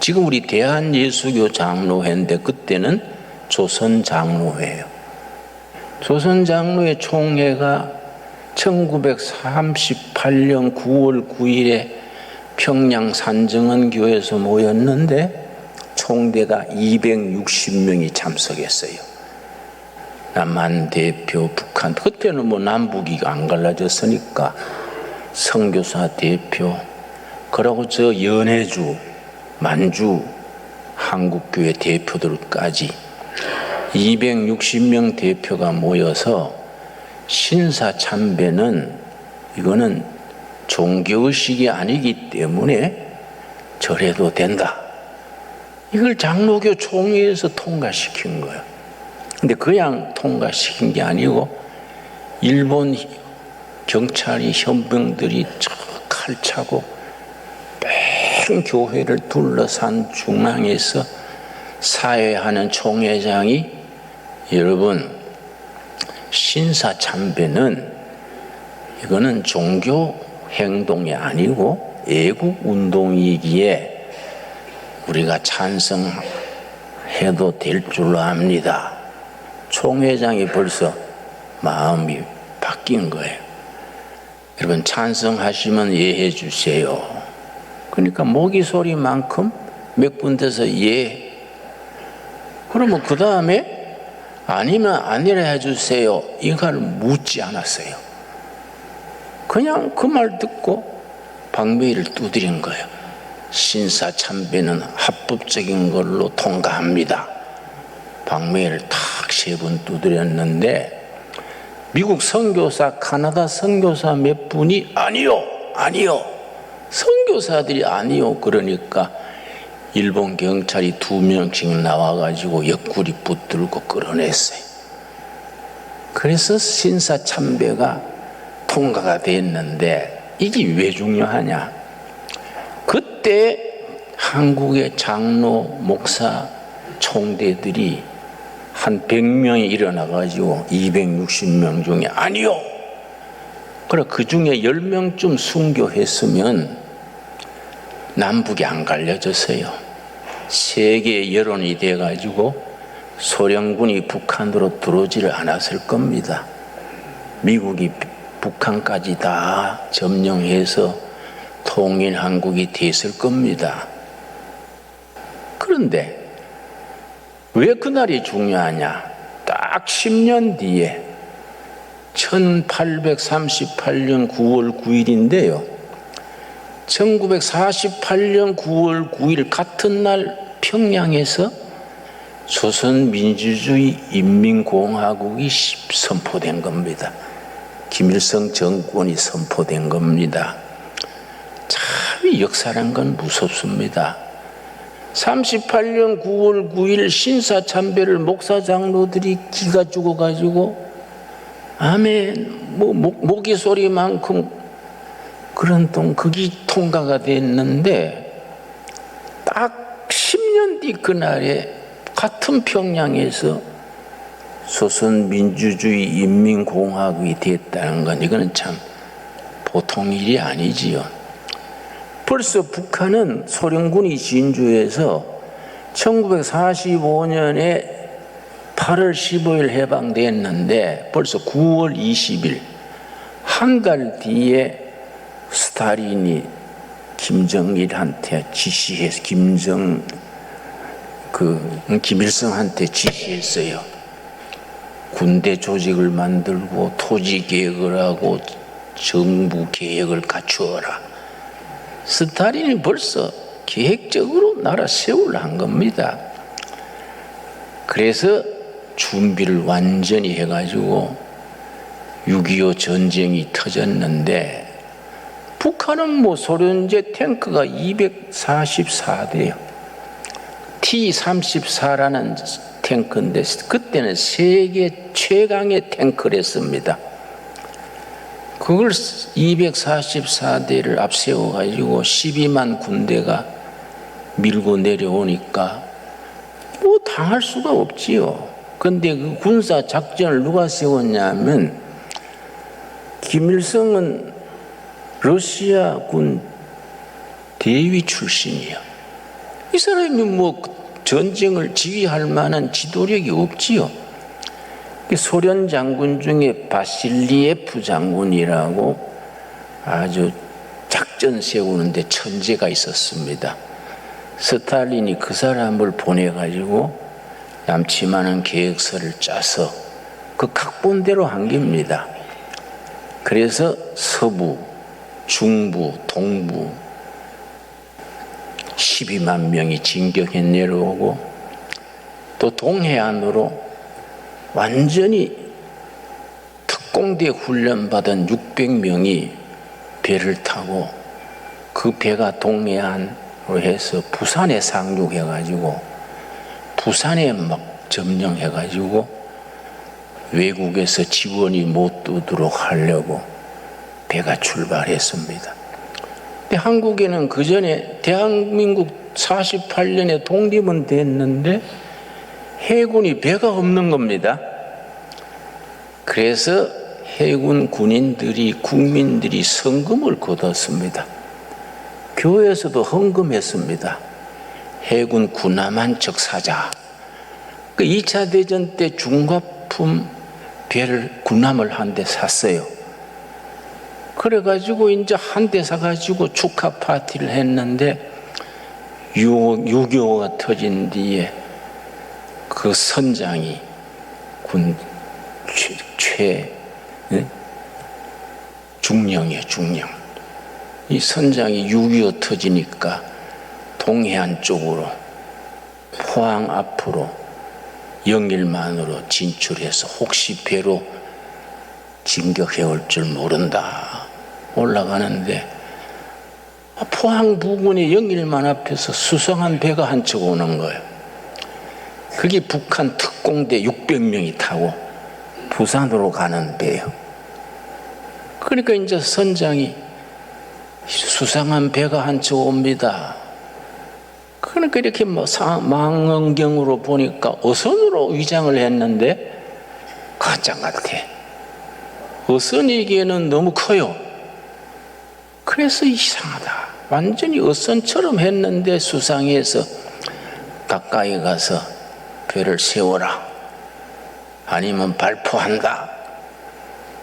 지금 우리 대한예수교 장로회인데 그때는 조선 장로회예요. 조선 장로회 총회가 1938년 9월 9일에 평양 산정원 교회에서 모였는데 총대가 260명이 참석했어요. 남한 대표, 북한, 그때는 뭐 남북이 안 갈라졌으니까 선교사 대표, 그러고 저 연해주, 만주 한국교회 대표들까지 260명 대표가 모여서 신사참배는 이거는 종교의식이 아니기 때문에 저래도 된다. 이걸 장로교 총회에서 통과시킨 거예요. 근데 그냥 통과시킨 게 아니고 일본 경찰이 현병들이 칼 차고 뺑 교회를 둘러싼 중앙에서 사회하는 총회장이 여러분 신사참배는 이거는 종교 행동이 아니고 애국 운동이기에 우리가 찬성해도 될 줄로 압니다. 총회장이 벌써 마음이 바뀐 거예요. 여러분 찬성하시면 예해 주세요. 그러니까 모기 소리만큼 몇 군데서 예. 그러면 그 다음에 아니면 아니라 해주세요. 이걸 묻지 않았어요. 그냥 그 말 듣고 방매를 두드린 거예요. 신사참배는 합법적인 걸로 통과합니다. 방매를 탁 3번 두드렸는데 미국 선교사, 카나다 선교사 몇 분이 아니요, 아니요. 선교사들이 아니요. 그러니까 일본 경찰이 2명씩 나와가지고 옆구리 붙들고 끌어냈어요. 그래서 신사참배가 통과가 됐는데 이게 왜 중요하냐? 그때 한국의 장로, 목사, 총대들이 한 100명이 일어나가지고 260명 중에 아니요. 그래 그 중에 10명쯤 순교했으면 남북이 안 갈려졌어요. 세계 여론이 돼가지고 소련군이 북한으로 들어오지를 않았을 겁니다. 미국이 북한까지 다 점령해서 통일한국이 됐을 겁니다. 그런데 왜 그날이 중요하냐? 딱 10년 뒤에 1838년 9월 9일인데요. 1948년 9월 9일 같은 날 평양에서 조선민주주의 인민공화국이 선포된 겁니다. 김일성 정권이 선포된 겁니다. 참 역사란 건 무섭습니다. 38년 9월 9일 신사참배를 목사 장로들이 기가 죽어가지고 아멘 모기 소리만큼 그런 그게 통과가 됐는데 딱 10년 뒤 그날에 같은 평양에서 조선민주주의 인민공화국이 됐다는 건 이거는 참 보통 일이 아니지요. 벌써 북한은 소련군이 진주해서 1945년에 8월 15일 해방됐는데 벌써 9월 20일 한 달 뒤에 스탈린이 김정일한테 지시해서 김일성한테 지시했어요. 군대 조직을 만들고 토지 계획을 하고 정부 계획을 갖추어라. 스탈린이 벌써 계획적으로 나라 세우려 한 겁니다. 그래서 준비를 완전히 해가지고 6.25 전쟁이 터졌는데 북한은 소련제 탱크가 244대요. T-34라는 탱크인데 그때는 세계 최강의 탱크랬습니다. 그걸 244대를 앞세워가지고 12만 군대가 밀고 내려오니까 당할 수가 없지요. 근데 그 군사 작전을 누가 세웠냐면 김일성은 러시아군 대위 출신이에요. 이 사람이 전쟁을 지휘할 만한 지도력이 없지요. 소련 장군 중에 바실리에프 장군이라고 아주 작전 세우는데 천재가 있었습니다. 스탈린이 그 사람을 보내가지고 얌치만한 계획서를 짜서 그 각본대로 한 겁니다. 그래서 서부, 중부, 동부 12만 명이 진격해 내려오고 또 동해안으로 완전히 특공대 훈련받은 600명이 배를 타고 그 배가 동해안으로 해서 부산에 상륙해가지고 부산에 막 점령해가지고 외국에서 지원이 못 오도록 하려고 배가 출발했습니다. 근데 한국에는 그 전에 대한민국 48년에 독립은 됐는데 해군이 배가 없는 겁니다. 그래서 해군 군인들이 국민들이 성금을 거뒀습니다. 교회에서도 헌금했습니다. 해군 군함 척 사자. 그 2차 대전 때 중과품 배를 군함을 한 대 샀어요. 그래가지고 이제 한 대 사가지고 축하 파티를 했는데 6.25가 터진 뒤에 그 선장이 군 중령이에요, 중령. 이 선장이 6.25 터지니까 동해안 쪽으로 포항 앞으로 영일만으로 진출해서 혹시 배로 진격해 올 줄 모른다 올라가는데 포항 부근의 영일만 앞에서 수상한 배가 한 척 오는 거예요. 그게 북한 특공대 600명이 타고 부산으로 가는 배예요. 그러니까 이제 선장이 수상한 배가 한 척 옵니다. 그러니까 이렇게 뭐 망원경으로 보니까 어선으로 위장을 했는데 가짜 같아. 어선이기에는 너무 커요. 그래서 이상하다. 완전히 어선처럼 했는데 수상해서 가까이 가서 배를 세워라. 아니면 발포한다.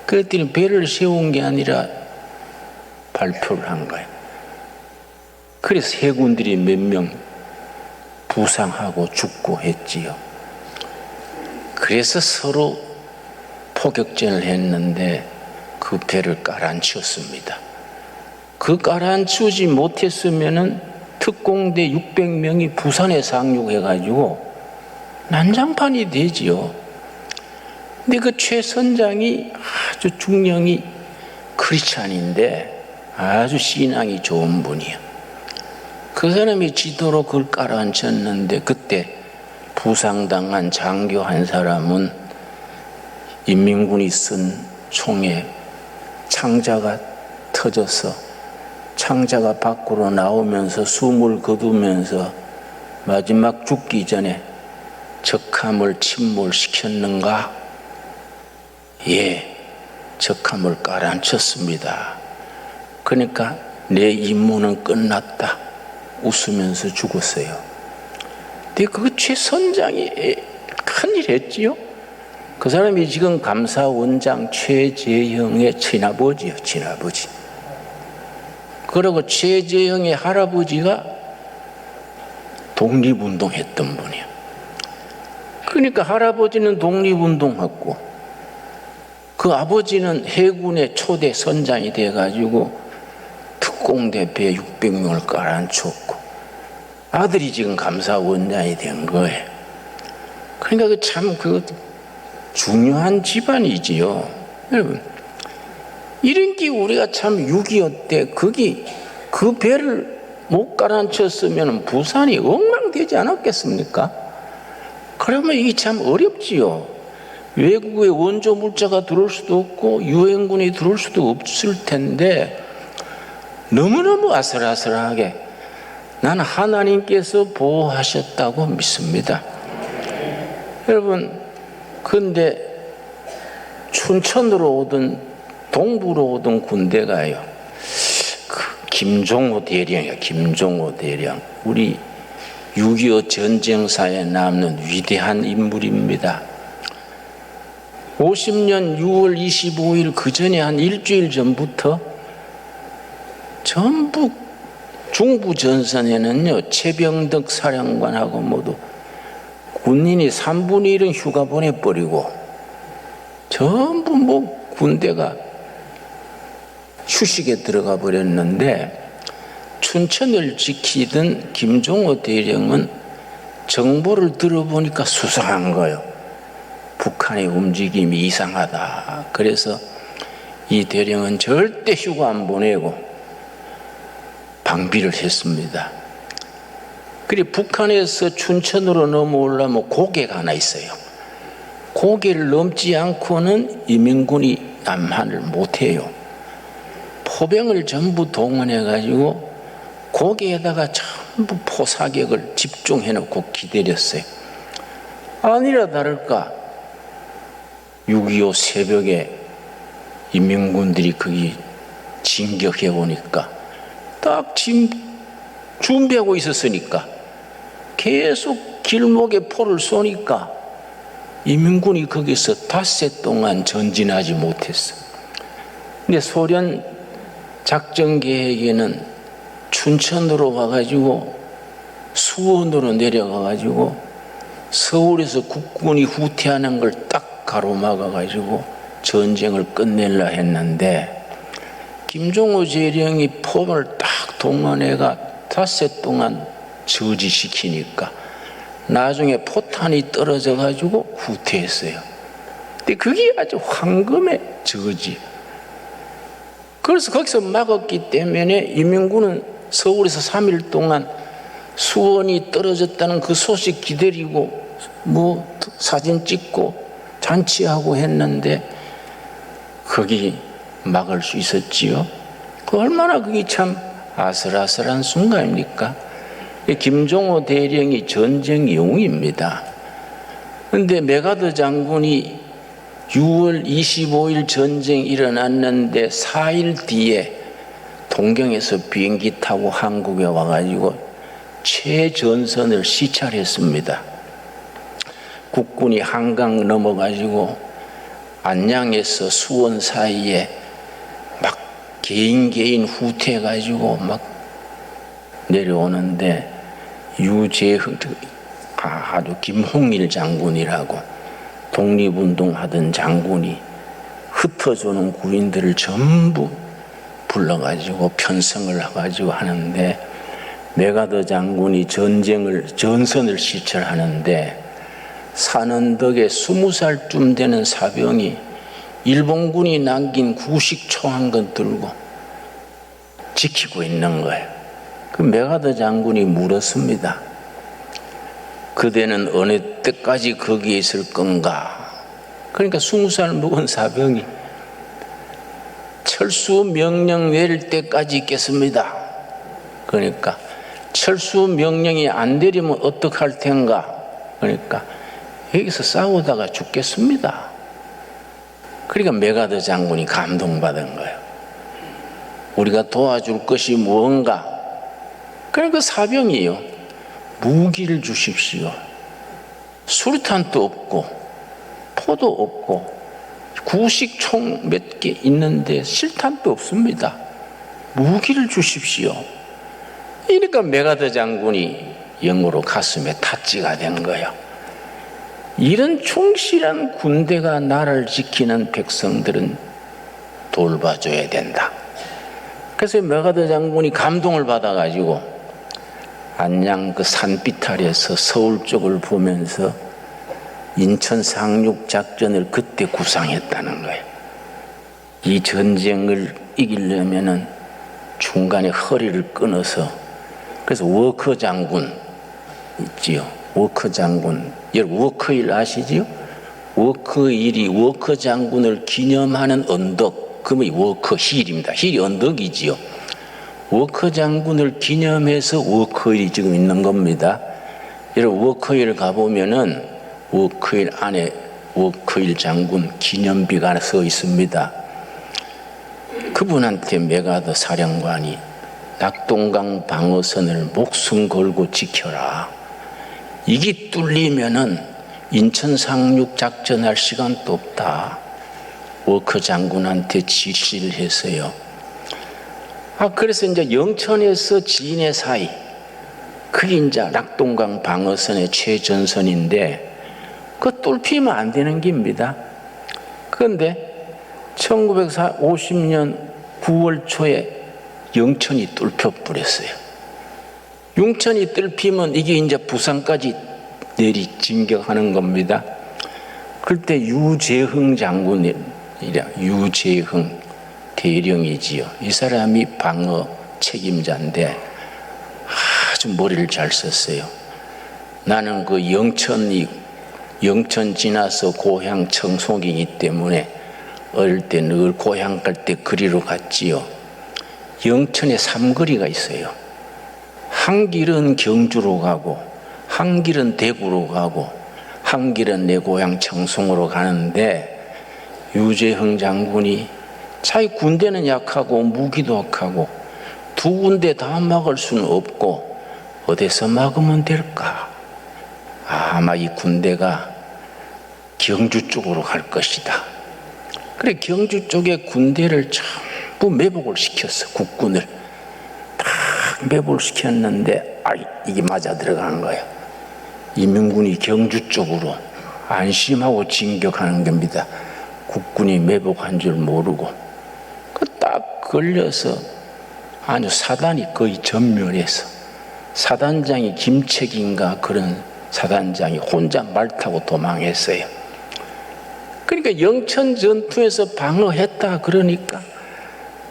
그랬더니 배를 세운 게 아니라 발표를 한 거예요. 그래서 해군들이 몇 명 부상하고 죽고 했지요. 그래서 서로 포격전을 했는데 그 배를 깔아앉혔습니다. 그 깔아앉히지 못했으면은 특공대 600명이 부산에 상륙해가지고 난장판이 되지요. 근데 그 최 선장이 아주 중령이 크리스찬인데 아주 신앙이 좋은 분이에요. 그 사람이 지도로 그걸 깔아앉혔는데 그때 부상당한 장교 한 사람은 인민군이 쓴 총에 창자가 터져서 창자가 밖으로 나오면서 숨을 거두면서 마지막 죽기 전에 적함을 침몰시켰는가? 예, 적함을 깔아앉혔습니다. 그러니까 내 임무는 끝났다. 웃으면서 죽었어요. 근데 그 최선장이 큰일 했지요. 그 사람이 지금 감사원장 최재형의 친아버지요, 친아버지. 그리고 최재형의 할아버지가 독립운동했던 분이야. 그러니까 할아버지는 독립운동했고 그 아버지는 해군의 초대 선장이 돼가지고 특공대 배 600명을 깔아앉혔고 아들이 지금 감사원장이 된 거예요. 그러니까 참 중요한 집안이지요. 여러분, 이런 게 우리가 참 6.25 때 그 배를 못 깔아앉혔으면 부산이 엉망되지 않았겠습니까? 그러면 이게 참 어렵지요. 외국의 원조 물자가 들어올 수도 없고 유엔군이 들어올 수도 없을 텐데 너무너무 아슬아슬하게 나는 하나님께서 보호하셨다고 믿습니다. 여러분, 근데 춘천으로 오던 동부로 오던 군대가요. 김종호 대령이야. 김종호 대령. 우리 6.25 전쟁사에 남는 위대한 인물입니다. 50년 6월 25일 그 전에 한 일주일 전부터 전부 중부 전선에는요, 최병덕 사령관하고 모두 군인이 3분의 1은 휴가 보내버리고 전부 뭐 군대가 휴식에 들어가 버렸는데, 춘천을 지키던 김종호 대령은 정보를 들어보니까 수상한 거예요. 북한의 움직임이 이상하다. 그래서 이 대령은 절대 휴가 안 보내고 방비를 했습니다. 그리고 북한에서 춘천으로 넘어오려면 고개가 하나 있어요. 고개를 넘지 않고는 이민군이 남한을 못해요. 포병을 전부 동원해가지고 고개에다가 전부 포사격을 집중해놓고 기다렸어요. 아니라 다를까 6.25 새벽에 인민군들이 거기 진격해 보니까 딱 지금 준비하고 있었으니까 계속 길목에 포를 쏘니까 인민군이 거기서 닷새 동안 전진하지 못했어. 근데 소련 작전 계획에는 춘천으로 가가지고 수원으로 내려가가지고 서울에서 국군이 후퇴하는 걸 딱 가로막아가지고 전쟁을 끝내려 했는데, 김종호 대령이 포를 딱 동원해가 닷새 동안 저지시키니까 나중에 포탄이 떨어져가지고 후퇴했어요. 근데 그게 아주 황금의 저지. 그래서 거기서 막았기 때문에 인민군은 서울에서 3일 동안 수원이 떨어졌다는 그 소식 기다리고 뭐 사진 찍고 잔치하고 했는데 거기 막을 수 있었지요. 그 얼마나 그게 참 아슬아슬한 순간입니까? 김종호 대령이 전쟁 영웅입니다. 그런데 메가더 장군이 6월 25일 전쟁이 일어났는데 4일 뒤에 동경에서 비행기 타고 한국에 와가지고 최전선을 시찰했습니다. 국군이 한강 넘어가지고 안양에서 수원 사이에 막 개인 후퇴해가지고 막 내려오는데, 유재흥, 아주 김홍일 장군이라고 독립운동하던 장군이 흩어져는 군인들을 전부 불러가지고 편성을 해가지고 하는데, 메가더 장군이 전선을 시찰하는데 산원덕에 20살쯤 되는 사병이 일본군이 남긴 구식 총 한 건 들고 지키고 있는 거예요. 그 메가더 장군이 물었습니다. 그대는 어느 때까지 거기에 있을 건가? 그러니까 20살 먹은 사병이 철수 명령 내릴 때까지 있겠습니다. 그러니까 철수 명령이 안 내리면 어떡할 텐가? 그러니까 여기서 싸우다가 죽겠습니다. 그러니까 메가더 장군이 감동받은 거예요. 우리가 도와줄 것이 무언가? 그러니까 사병이요, 무기를 주십시오. 수류탄도 없고 포도 없고 구식총 몇 개 있는데 실탄도 없습니다. 무기를 주십시오. 이러니까 메가더 장군이 영으로 가슴에 타찌가 된 거예요. 이런 충실한 군대가 나라를 지키는 백성들은 돌봐줘야 된다. 그래서 메가더 장군이 감동을 받아가지고 안양 그 산비탈에서 서울 쪽을 보면서 인천 상륙 작전을 그때 구상했다는 거예요. 이 전쟁을 이기려면은 중간에 허리를 끊어서, 그래서 워커 장군 있지요. 워커 장군, 여러분 워커힐 아시지요? 워커힐이 워커 장군을 기념하는 언덕, 그게 워커힐입니다. 힐이 언덕이지요. 워커 장군을 기념해서 워커힐이 지금 있는 겁니다. 여러분 워커힐 가보면은 워커힐 안에 워커힐 장군 기념비가 하나 서 있습니다. 그분한테 메가더 사령관이 낙동강 방어선을 목숨 걸고 지켜라. 이게 뚫리면은 인천 상륙 작전할 시간도 없다. 워커 장군한테 지시를 했어요. 그래서 이제 영천에서 진해 사이, 그게 이제 낙동강 방어선의 최전선인데, 그거 뚫히면 안 되는 겁니다. 그런데 1950년 9월 초에 영천이 뚫혀버렸어요. 영천이 뚫히면 이게 이제 부산까지 내리 진격하는 겁니다. 그때 유재흥 장군이라, 유재흥 대령이지요. 이 사람이 방어 책임자인데 아주 머리를 잘 썼어요. 나는 그 영천 지나서 고향 청송이기 때문에 어릴 때 늘 고향 갈 때 그리로 갔지요. 영천에 삼거리가 있어요. 한 길은 경주로 가고, 한 길은 대구로 가고, 한 길은 내 고향 청송으로 가는데, 유재흥 장군이 자기 군대는 약하고 무기도 약하고 두 군데 다 막을 수는 없고 어디서 막으면 될까? 아마 이 군대가 경주 쪽으로 갈 것이다. 그래, 경주 쪽에 군대를 전부 매복을 시켰어. 국군을 딱 매복을 시켰는데 이게 맞아 들어가는 거야. 인민군이 경주 쪽으로 안심하고 진격하는 겁니다. 국군이 매복한 줄 모르고. 딱 걸려서 아주 사단이 거의 전멸해서, 사단장이 김책인가 그런 사단장이 혼자 말 타고 도망했어요. 그러니까 영천 전투에서 방어했다 그러니까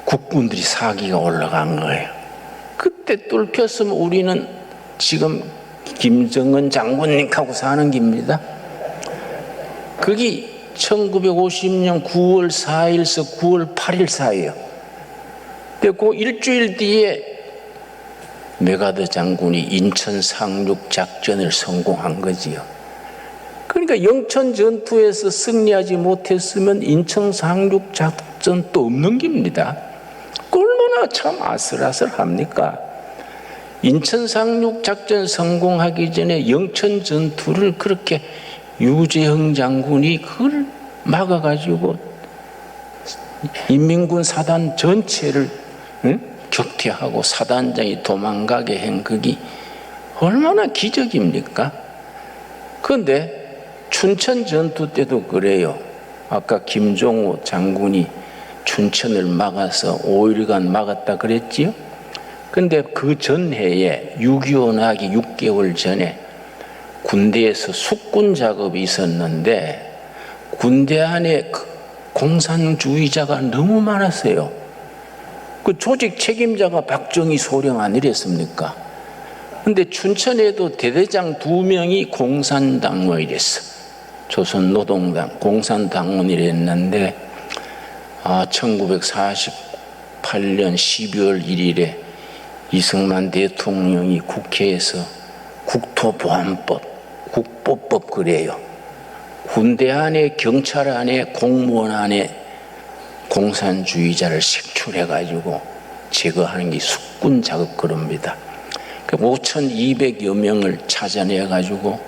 국군들이 사기가 올라간 거예요. 그때 뚫혔으면 우리는 지금 김정은 장군님하고 사는 겁니다. 그게 1950년 9월 4일서 9월 8일 사이에요. 근데 그 일주일 뒤에 메가더 장군이 인천 상륙 작전을 성공한 거지요. 그러니까 영천 전투에서 승리하지 못했으면 인천 상륙 작전도 없는 겁니다. 얼마나 참 아슬아슬합니까? 인천 상륙 작전 성공하기 전에 영천 전투를 그렇게 유재흥 장군이 그걸 막아가지고 인민군 사단 전체를 격퇴하고 사단장이 도망가게 한 그게 얼마나 기적입니까? 그런데 춘천 전투 때도 그래요. 아까 김종호 장군이 춘천을 막아서 5일간 막았다 그랬지요? 근데 그 전해에 6.25 나기 6개월 전에 군대에서 숙군 작업이 있었는데 군대 안에 공산주의자가 너무 많았어요. 그 조직 책임자가 박정희 소령 아니랬습니까? 근데 춘천에도 대대장 2명이 공산당원이랬어. 조선노동당 공산당원이랬는데 1948년 12월 1일에 이승만 대통령이 국회에서 국토보안법, 국보법 그래요. 군대 안에, 경찰 안에, 공무원 안에 공산주의자를 색출해가지고 제거하는 게 숙군 작업 그럽니다. 5,200여 명을 찾아내가지고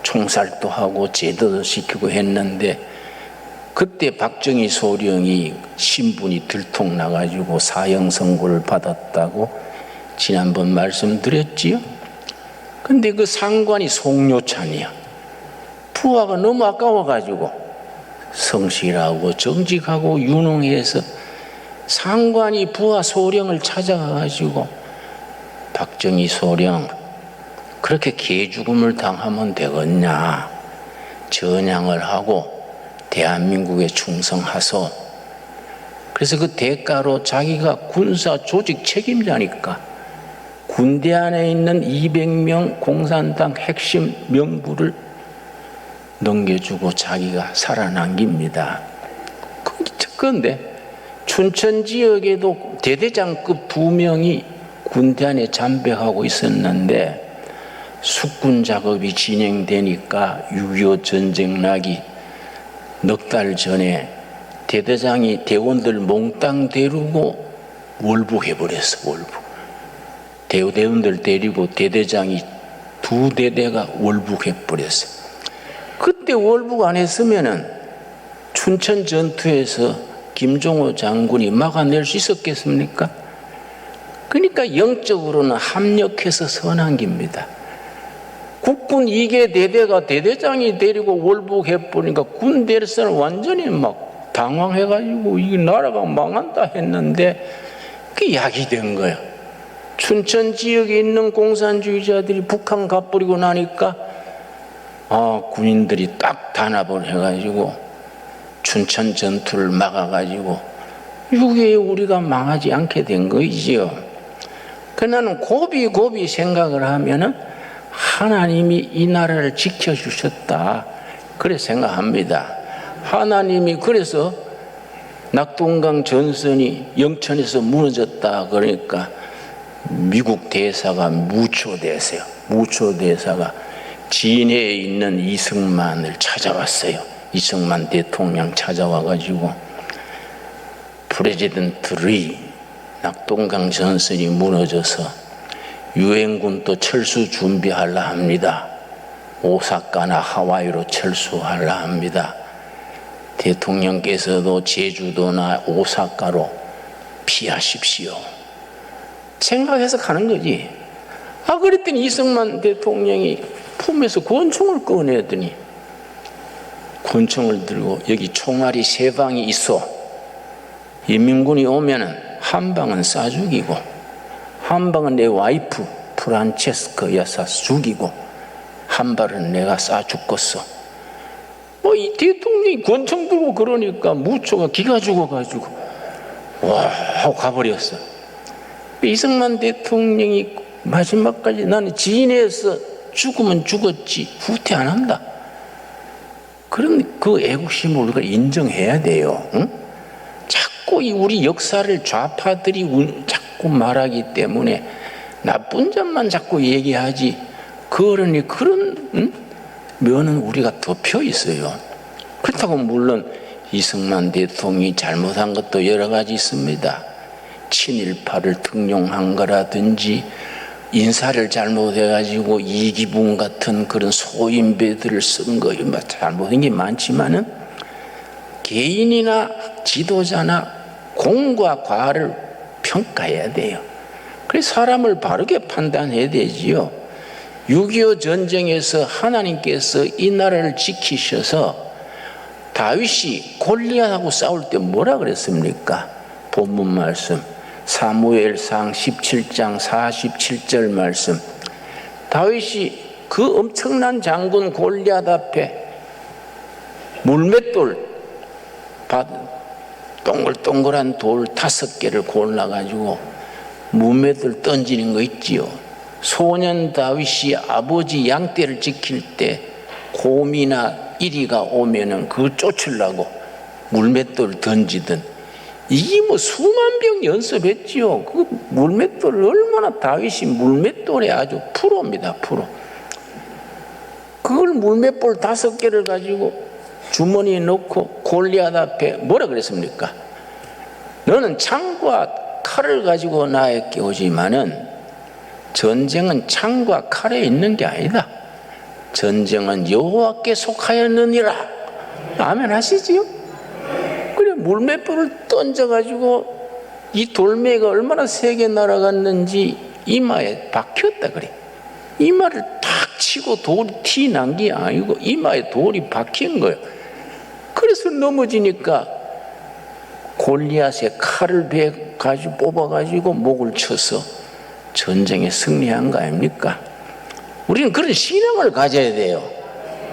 총살도 하고 제도도 시키고 했는데 그때 박정희 소령이 신분이 들통나가지고 사형 선고를 받았다고 지난번 말씀드렸지요. 근데 그 상관이 송료찬이야. 부하가 너무 아까워가지고 성실하고 정직하고 유능해서 상관이 부하 소령을 찾아가가지고 박정희 소령 그렇게 개죽음을 당하면 되겠냐, 전향을 하고 대한민국에 충성하소. 그래서 그 대가로 자기가 군사 조직 책임자니까 군대 안에 있는 200명 공산당 핵심 명부를 넘겨주고 자기가 살아남깁니다. 그런데 춘천 지역에도 대대장급 2명이 군대 안에 잠복하고 있었는데 숙군 작업이 진행되니까 6.25 전쟁 나기 넉 달 전에 대대장이 대원들 몽땅 데리고 월북해버렸어. 월북. 대원들 데리고 대대장이 2대대가 월북해버렸어. 그때 월북 안 했으면은 춘천 전투에서 김종호 장군이 막아낼 수 있었겠습니까? 그러니까 영적으로는 합력해서 선한 겁니다. 국군 2개 대대가 대대장이 데리고 월북해버리니까 군대에서는 완전히 막 당황해가지고 이 나라가 망한다 했는데 그게 약이 된 거예요. 춘천 지역에 있는 공산주의자들이 북한 가버리고 나니까 군인들이 딱 단합을 해가지고 춘천 전투를 막아가지고 이게 우리가 망하지 않게 된 거이지요. 그 나는 고비 생각을 하면은 하나님이 이 나라를 지켜주셨다 그래 생각합니다. 하나님이 그래서 낙동강 전선이 영천에서 무너졌다 그러니까 미국 대사가 무초 대사가 진해에 있는 이승만을 찾아왔어요. 이승만 대통령 찾아와가지고 프레지던트리 낙동강 전선이 무너져서 유엔군 또 철수 준비하려 합니다. 오사카나 하와이로 철수하려 합니다. 대통령께서도 제주도나 오사카로 피하십시오. 생각해서 가는 거지. 그랬더니 이승만 대통령이 품에서 권총을 꺼내더니 권총을 들고 여기 총알이 3방이 있어. 인민군이 오면은 한 방은 쏴 죽이고 한 방은 내 와이프 프란체스코 여사 죽이고 한 발은 내가 쏴 죽겠어. 이 대통령이 권총 들고 그러니까 무초가 기가 죽어가지고 와 하고 가버렸어. 이승만 대통령이 마지막까지 나는 진해에서 죽으면 죽었지 후퇴 안 한다. 그런 그 애국심을 우리가 인정해야 돼요. 응? 자꾸 우리 역사를 좌파들이 자꾸 말하기 때문에 나쁜 점만 자꾸 얘기하지. 그러니 그런 면은 우리가 덮여 있어요. 그렇다고 물론 이승만 대통령이 잘못한 것도 여러 가지 있습니다. 친일파를 등용한 거라든지 인사를 잘못해가지고 이기붕 같은 그런 소인배들을 쓴 거 잘못한 게 많지만은 개인이나 지도자나 공과 과를 평가해야 돼요. 그래서 사람을 바르게 판단해야 되지요. 6.25 전쟁에서 하나님께서 이 나라를 지키셔서 다윗이 골리앗하고 싸울 때 뭐라 그랬습니까? 본문 말씀 사무엘상 17장 47절 말씀. 다윗이 그 엄청난 장군 골리앗 앞에 물맷돌 동글동글한 돌 5개를 골라가지고 물맷돌 던지는 거 있지요. 소년 다윗이 아버지 양떼를 지킬 때 곰이나 이리가 오면은 그걸 쫓으려고 물맷돌 던지든 이게 수만 병 연습했지요. 그 물맷돌을 얼마나 다윗이 물맷돌에 아주 프로입니다. 프로. 그걸 물맷돌 5개를 가지고 주머니에 넣고 골리앗 앞에 뭐라 그랬습니까? 너는 창과 칼을 가지고 나에게 오지만은 전쟁은 창과 칼에 있는 게 아니다. 전쟁은 여호와께 속하였느니라. 아멘 하시지요? 그래 물맷불을 던져가지고 이 돌멩이가 얼마나 세게 날아갔는지 이마에 박혔다 그래. 이마를 탁 치고 돌이 티 난 게 아니고 이마에 돌이 박힌 거예요. 그래서 넘어지니까 골리앗의 칼을 가지고 뽑아가지고 목을 쳐서 전쟁에 승리한 거 아닙니까? 우리는 그런 신앙을 가져야 돼요.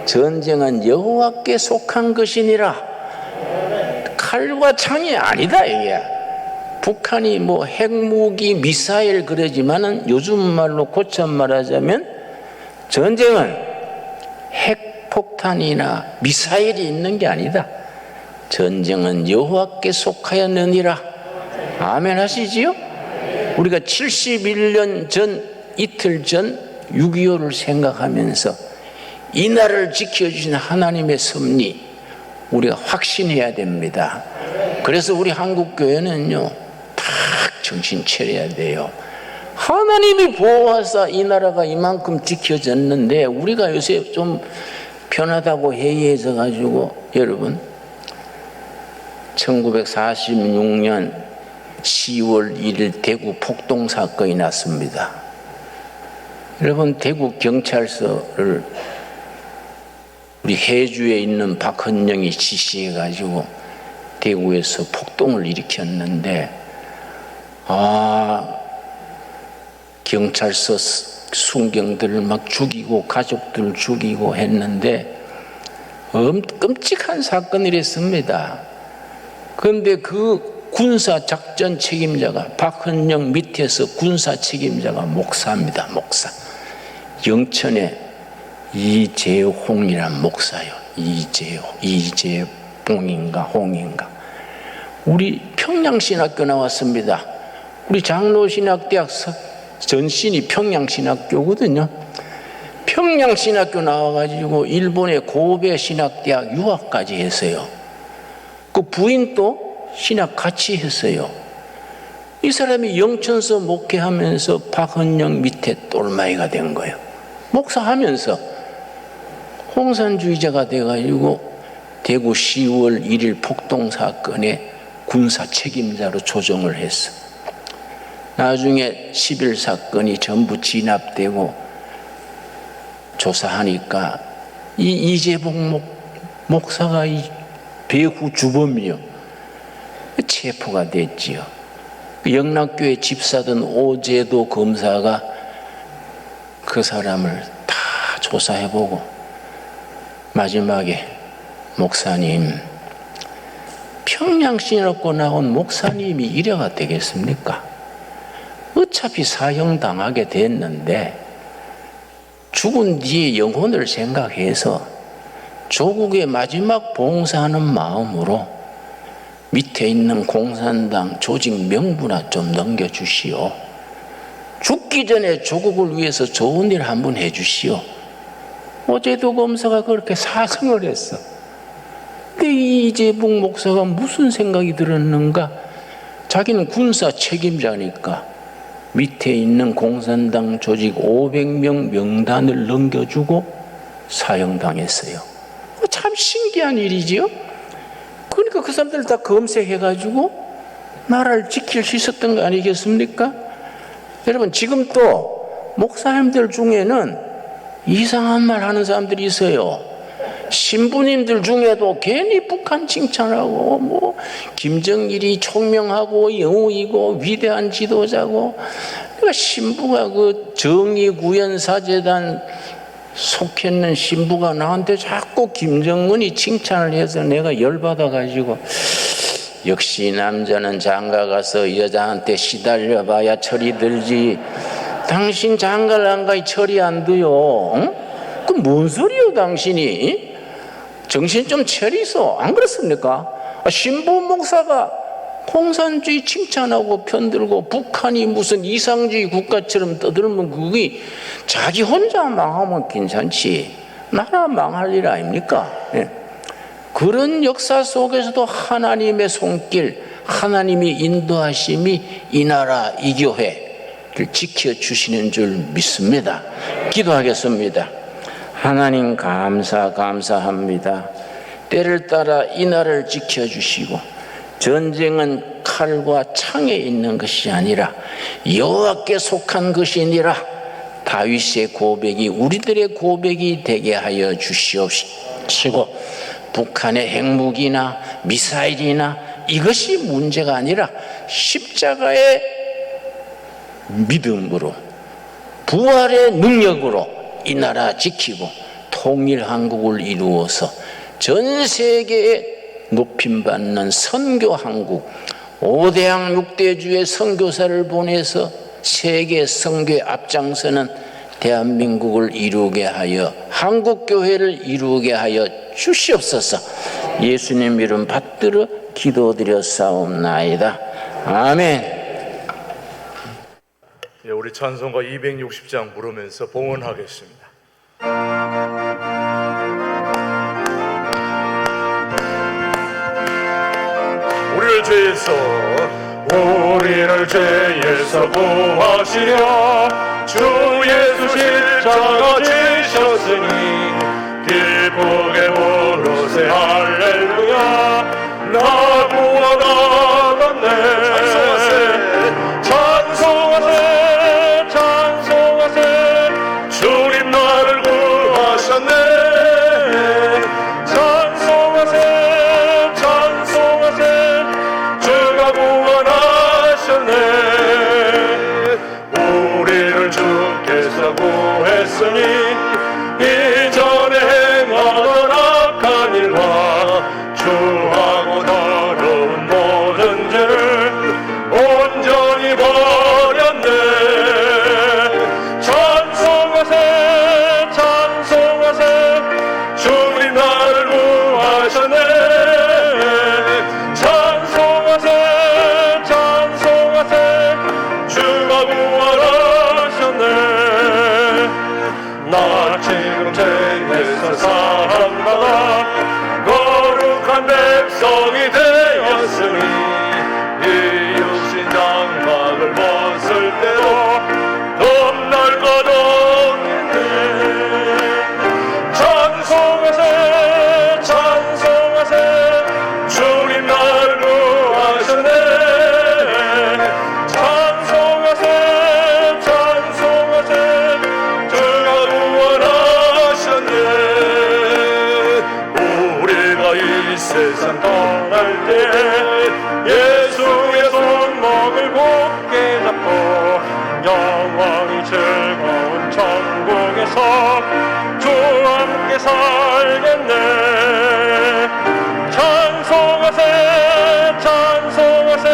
전쟁은 여호와께 속한 것이니라. 칼과 창이 아니다 이게. 북한이 핵무기 미사일 그러지만은 요즘 말로 고쳐 말하자면 전쟁은 핵폭탄이나 미사일이 있는 게 아니다. 전쟁은 여호와께 속하였느니라. 아멘 하시지요? 우리가 71년 전 이틀 전 6.25를 생각하면서 이 나라를 지켜주신 하나님의 섭리 우리가 확신해야 됩니다. 그래서 우리 한국교회는요 딱 정신 차려야 돼요. 하나님이 보호하사 이 나라가 이만큼 지켜졌는데 우리가 요새 좀 편하다고 해이해져 가지고 여러분 1946년 10월 1일 대구 폭동 사건이 났습니다. 여러분 대구 경찰서를 우리 해주에 있는 박헌영이 지시해 가지고 대구에서 폭동을 일으켰는데 경찰서 순경들을 막 죽이고 가족들 죽이고 했는데 끔찍한 사건이랬습니다. 그런데 그 군사 작전 책임자가 박헌영 밑에서 군사 책임자가 목사입니다. 목사. 영천의 이재홍이란 목사요. 이재봉인가 홍인가. 우리 평양신학교 나왔습니다. 우리 장로신학대학 전신이 평양신학교거든요. 평양신학교 나와가지고 일본의 고베 신학대학 유학까지 했어요. 그 부인도 신학 같이 했어요. 이 사람이 영천서 목회하면서 박헌영 밑에 똘마이가 된 거예요. 목사하면서 공산주의자가 돼가지고 대구 10월 1일 폭동 사건에 군사 책임자로 조정을 했어. 나중에 11 사건이 전부 진압되고 조사하니까 이 이재봉 목사가 이 배후 주범이요. 체포가 됐지요. 영락교회 집사던 오제도 검사가 그 사람을 다 조사해보고 마지막에 목사님, 평양신학교 나온 목사님이 이래가 되겠습니까? 어차피 사형당하게 됐는데 죽은 뒤에 영혼을 생각해서 조국의 마지막 봉사하는 마음으로 밑에 있는 공산당 조직 명부나 좀 넘겨주시오. 죽기 전에 조국을 위해서 좋은 일 한번 해주시오. 어제도 검사가 그렇게 사성을 했어. 근데 이재봉 목사가 무슨 생각이 들었는가? 자기는 군사 책임자니까 밑에 있는 공산당 조직 500명 명단을 넘겨주고 사형당했어요. 참 신기한 일이지요. 그러니까 그 사람들 다 검색해가지고 나라를 지킬 수 있었던 거 아니겠습니까? 여러분 지금 또 목사님들 중에는 이상한 말 하는 사람들이 있어요. 신부님들 중에도 괜히 북한 칭찬하고 뭐 김정일이 총명하고 영웅이고 위대한 지도자고. 그러니까 신부가 그 정의구현사재단 속했는 신부가 나한테 자꾸 김정은이 칭찬을 해서 내가 열받아가지고 역시 남자는 장가가서 여자한테 시달려봐야 철이 들지. 당신 장가를 안 가야 철이 안 돼요. 응? 그 뭔 소리요 당신이? 정신 좀 차리소. 안 그렇습니까? 신부 목사가 공산주의 칭찬하고 편들고 북한이 무슨 이상주의 국가처럼 떠들면 그게 자기 혼자 망하면 괜찮지 나라 망할 일 아닙니까? 예. 그런 역사 속에서도 하나님의 손길, 하나님이 인도하심이 이 나라, 이 교회를 지켜주시는 줄 믿습니다. 기도하겠습니다. 하나님 감사합니다. 때를 따라 이 나라를 지켜주시고 전쟁은 칼과 창에 있는 것이 아니라 여호와께 속한 것이니라. 다윗의 고백이 우리들의 고백이 되게 하여 주시옵시고 북한의 핵무기나 미사일이나 이것이 문제가 아니라 십자가의 믿음으로 부활의 능력으로 이 나라 지키고 통일한국을 이루어서 전 세계에 높임받는 선교한국 5대양 6대주의 선교사를 보내서 세계 선교에 앞장서는 대한민국을 이루게 하여 한국교회를 이루게 하여 주시옵소서. 예수님 이름 받들어 기도드렸사옵나이다. 아멘. 우리 찬송가 260장 부르면서 봉헌하겠습니다. 우리를 죄에서 구하시려 주 예수 십자가 지셨으니 기쁨 되었으니 이전에 행하던 악한 일과 추하고 더러운 모든 죄를 온전히 버렸네. 찬송하세 찬송하세 주님 나를 구하셨네. 찬송하세 찬송하세 주가 구원하셨네. 나 지금 죄에서 사함받아 거룩한 백성이 되었으니 이웃인 장막을 벗을 때도 넘날 것 없네. 찬송하세 찬송하세 주님 나를 구하셨네. 찬송하세 찬송하세 주가 구원하셨네. 우리가 이 세상 떠날 때 예수의 손목을 굳게 잡고 영원히 즐거운 천국에서 주와 함께 살겠네. 찬송하세 찬송하세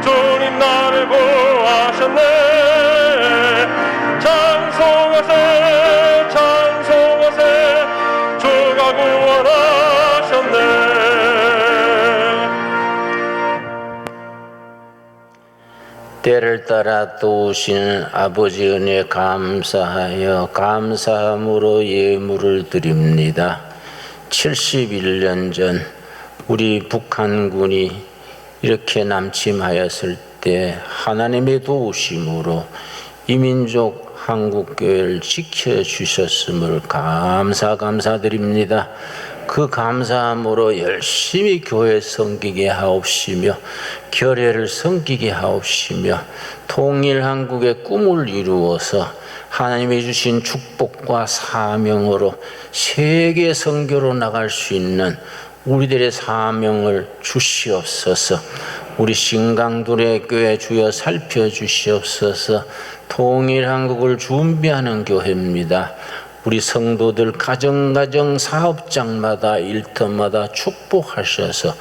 주님 나를 구하셨네. 찬송하세 찬송하세 주가 구원하셨네. 때를 따라 또 오시는 아버지 은혜 감사하여 감사함으로 예물을 드립니다. 71년 전 우리 북한군이 이렇게 남침하였을 때 하나님의 도우심으로 이민족 한국교회를 지켜주셨음을 감사드립니다. 그 감사함으로 열심히 교회 섬기게 하옵시며 결례를 섬기게 하옵시며 통일한국의 꿈을 이루어서 하나님이 주신 축복과 사명으로 세계 선교로 나갈 수 있는 우리들의 사명을 주시옵소서. 우리 신강둘의 교회 주여 살펴주시옵소서. 통일한국을 준비하는 교회입니다. 우리 성도들 가정 사업장마다 일터마다 축복하셔서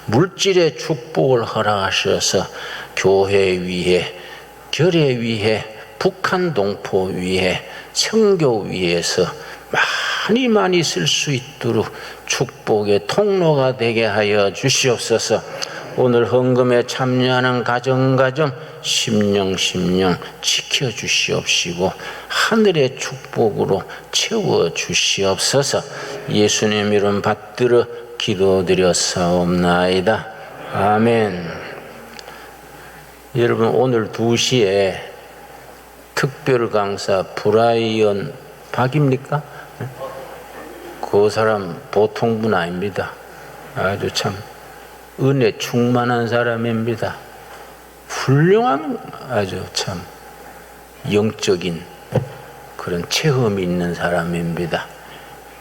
물질의 축복을 허락하셔서 교회 위에 결례 위에 북한 동포 위에 선교 위에서 많이 쓸 수 있도록 축복의 통로가 되게 하여 주시옵소서. 오늘 헌금에 참여하는 가정 심령 지켜주시옵시고 하늘의 축복으로 채워주시옵소서. 예수님 이름 받들어 기도드렸사옵나이다. 아멘. 여러분 오늘 2시에 특별 강사 브라이언 박입니까? 그 사람 보통 분 아닙니다. 아주 참 은혜 충만한 사람입니다. 훌륭한 아주 참 영적인 그런 체험이 있는 사람입니다.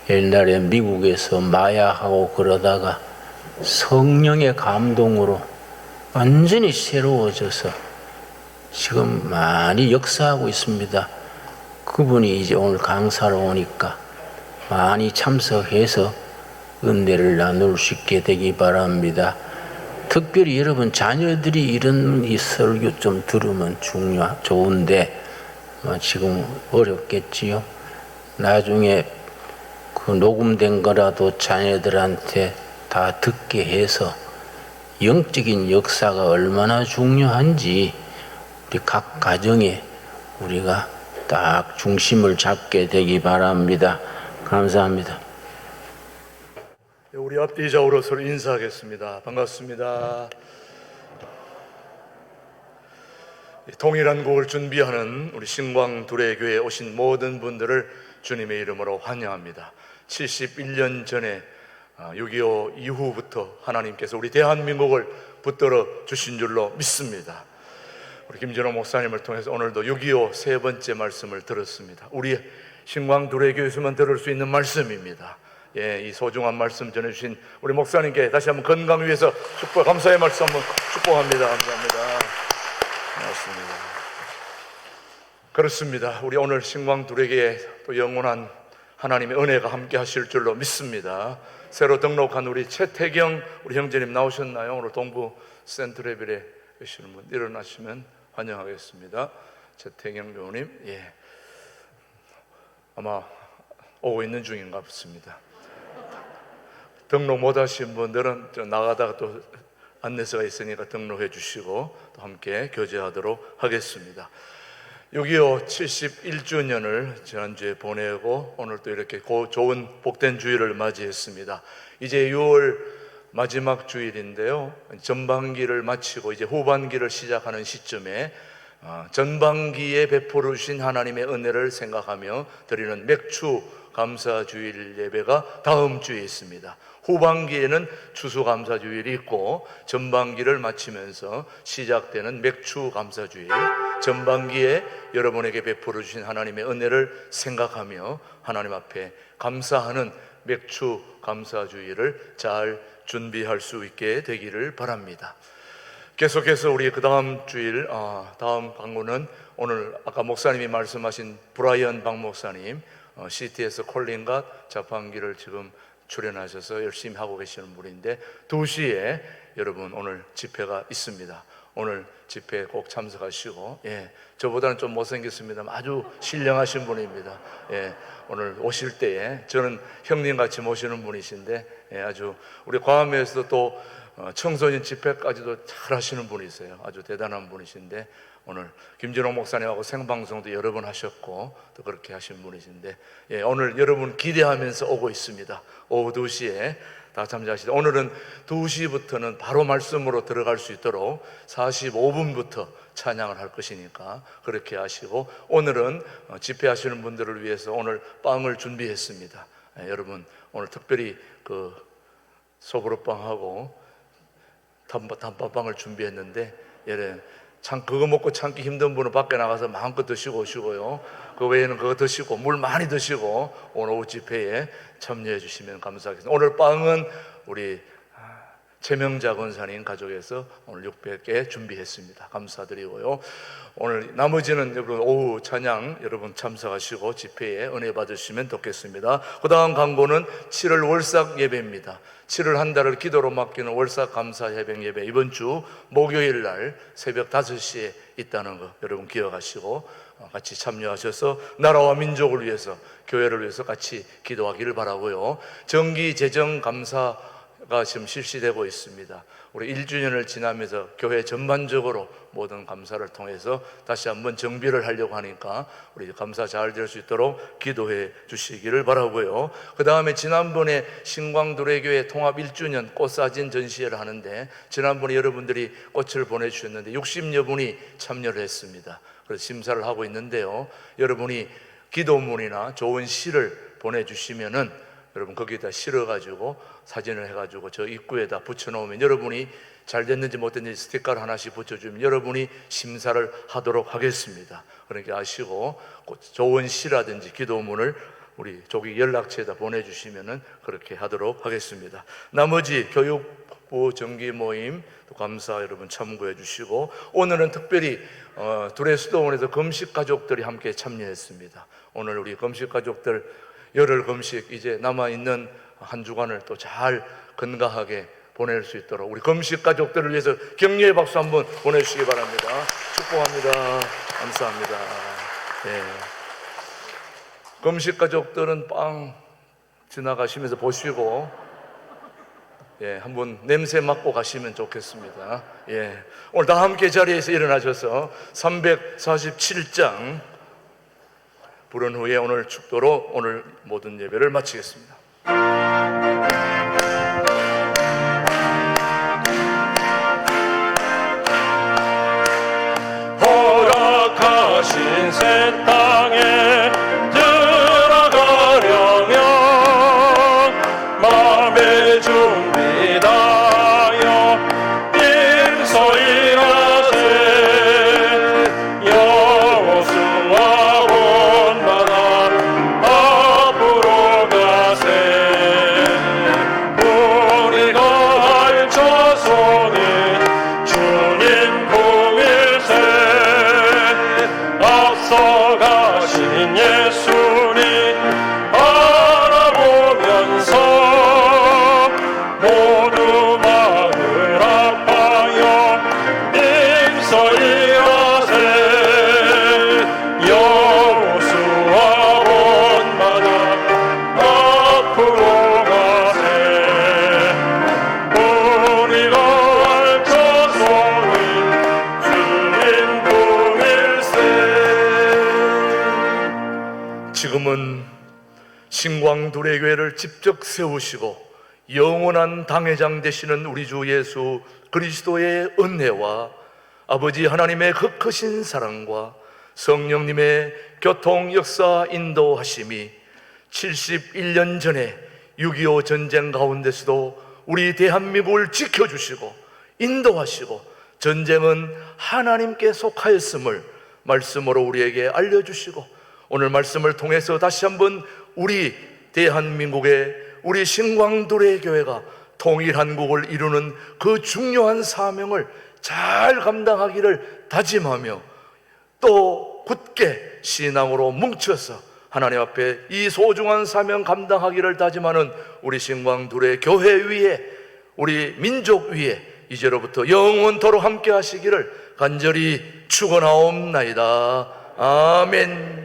옛날에 미국에서 마약하고 그러다가 성령의 감동으로 완전히 새로워져서 지금 많이 역사하고 있습니다. 그분이 이제 오늘 강사로 오니까 많이 참석해서 은혜를 나눌 수 있게 되기 바랍니다. 특별히 여러분 자녀들이 이런 이 설교 좀 들으면 좋은데 지금 어렵겠지요. 나중에 그 녹음된 거라도 자녀들한테 다 듣게 해서 영적인 역사가 얼마나 중요한지 우리 각 가정에 우리가 딱 중심을 잡게 되기 바랍니다. 감사합니다. 우리 앞뒤 좌우로 서로 인사하겠습니다. 반갑습니다. 통일한국을 준비하는 우리 신광두레교회에 오신 모든 분들을 주님의 이름으로 환영합니다. 71년 전에 6.25 이후부터 하나님께서 우리 대한민국을 붙들어 주신 줄로 믿습니다. 우리 김진호 목사님을 통해서 오늘도 6.25 세 번째 말씀을 들었습니다. 우리 신광두레교회에서만 들을 수 있는 말씀입니다. 이 소중한 말씀 전해주신 우리 목사님께 다시 한번 건강 위해서 축복, 감사의 말씀 한번 축복합니다. 감사합니다. 고맙습니다. 그렇습니다. 우리 오늘 신광둘에게 또 영원한 하나님의 은혜가 함께 하실 줄로 믿습니다. 새로 등록한 우리 최태경 우리 형제님 나오셨나요? 오늘 동부 센트레벨에 계시는 분 일어나시면 환영하겠습니다. 최태경 교우님, 예, 아마 오고 있는 중인가 싶습니다. 등록 못 하신 분들은 나가다가 또 안내서가 있으니까 등록해 주시고 또 함께 교제하도록 하겠습니다. 6.25 71주년을 지난주에 보내고 오늘 또 이렇게 좋은 복된 주일을 맞이했습니다. 이제 6월 마지막 주일인데요, 전반기를 마치고 이제 후반기를 시작하는 시점에 전반기에 베풀어 주신 하나님의 은혜를 생각하며 드리는 맥주 감사주일 예배가 다음 주에 있습니다. 후반기에는 추수감사주일이 있고 전반기를 마치면서 시작되는 맥주감사주일, 전반기에 여러분에게 베풀어 주신 하나님의 은혜를 생각하며 하나님 앞에 감사하는 맥주감사주일을 잘 준비할 수 있게 되기를 바랍니다. 계속해서 우리 그 다음 주일, 다음 강구는 오늘 아까 목사님이 말씀하신 브라이언 박 목사님, CT에서 콜린과 자판기를 지금 출연하셔서 열심히 하고 계시는 분인데 2시에 여러분 오늘 집회가 있습니다. 오늘 집회 꼭 참석하시고, 예, 저보다는 좀 못생겼습니다만 아주 신령하신 분입니다. 예, 오늘 오실 때에 저는 형님같이 모시는 분이신데, 예, 아주 우리 과암에서도 또 청소년 집회까지도 잘 하시는 분이세요. 아주 대단한 분이신데 오늘 김진홍 목사님하고 생방송도 여러 번 하셨고 또 그렇게 하신 분이신데, 예, 오늘 여러분 기대하면서 오고 있습니다. 오후 2시에 다 참여하시다. 오늘은 2시부터는 바로 말씀으로 들어갈 수 있도록 45분부터 찬양을 할 것이니까 그렇게 하시고, 오늘은 집회하시는 분들을 위해서 오늘 빵을 준비했습니다. 예, 여러분 오늘 특별히 그 소보루빵하고 단팥빵을 준비했는데, 예, 참 그거 먹고 참기 힘든 분은 밖에 나가서 마음껏 드시고 오시고요, 그 외에는 그거 드시고 물 많이 드시고 오늘 오후 집회에 참여해 주시면 감사하겠습니다. 오늘 빵은 우리 최명자 권사님 가족에서 오늘 600개 준비했습니다. 감사드리고요. 오늘 나머지는 여러분 오후 찬양 여러분 참석하시고 집회에 은혜 받으시면 좋겠습니다. 그 다음 강보는 7월 월삭 예배입니다. 7월 한 달을 기도로 맡기는 월삭 감사 해병 예배, 이번 주 목요일 날 새벽 5시에 있다는 거 여러분 기억하시고 같이 참여하셔서 나라와 민족을 위해서, 교회를 위해서 같이 기도하기를 바라고요. 정기 재정 감사가 지금 실시되고 있습니다. 우리 1주년을 지나면서 교회 전반적으로 모든 감사를 통해서 다시 한번 정비를 하려고 하니까 우리 감사 잘 될 수 있도록 기도해 주시기를 바라고요. 그 다음에 지난번에 신광두레교회 통합 1주년 꽃사진 전시회를 하는데 지난번에 여러분들이 꽃을 보내주셨는데 60여 분이 참여를 했습니다. 그래서 심사를 하고 있는데요, 여러분이 기도문이나 좋은 시를 보내주시면은 여러분 거기에다 실어가지고 사진을 해가지고 저 입구에다 붙여놓으면 여러분이 잘 됐는지 못 됐는지 스티커를 하나씩 붙여주면 여러분이 심사를 하도록 하겠습니다. 그러니까 아시고 좋은 시라든지 기도문을 우리 조기 연락처에다 보내주시면은 그렇게 하도록 하겠습니다. 나머지 교육부 정기 모임 또 감사 여러분 참고해 주시고, 오늘은 특별히 두레 수도원에서 금식 가족들이 함께 참여했습니다. 오늘 우리 금식 가족들 열흘 금식 이제 남아있는 한 주간을 또 잘 건강하게 보낼 수 있도록 우리 금식 가족들을 위해서 격려의 박수 한번 보내주시기 바랍니다. 축복합니다. 감사합니다. 예. 금식 가족들은 빵 지나가시면서 보시고, 예, 한번 냄새 맡고 가시면 좋겠습니다. 예. 오늘 다 함께 자리에서 일어나셔서 347장 부른 후에 오늘 축도로 오늘 모든 예배를 마치겠습니다. 허락하신 새 땅에 들어가려면 마음의 준비 다하여 일서일하세. 여호수아 본받아 앞으로 가세. 우리가 할 자손이 주님 공일세. 앞서 앞서가신 예수님 바라보면서 모두 마음을 아파요 입서이하세 여호수아 본받아 앞으로 가세 우리가 할 자손이 주님 품일세. 지금은 신광두레 교회를 직접 세우시고 영원한 당회장 되시는 우리 주 예수 그리스도의 은혜와 아버지 하나님의 그 크신 사랑과 성령님의 교통 역사 인도하심이 71년 전에 6.25 전쟁 가운데서도 우리 대한민국을 지켜주시고 인도하시고 전쟁은 하나님께 속하였음을 말씀으로 우리에게 알려주시고 오늘 말씀을 통해서 다시 한번 우리 대한민국의 우리 신광두레 교회가 통일한국을 이루는 그 중요한 사명을 잘 감당하기를 다짐하며 또 굳게 신앙으로 뭉쳐서 하나님 앞에 이 소중한 사명 감당하기를 다짐하는 우리 신광두레 교회 위에 우리 민족 위에 이제로부터 영원토록 함께 하시기를 간절히 축원하옵나이다. 아멘.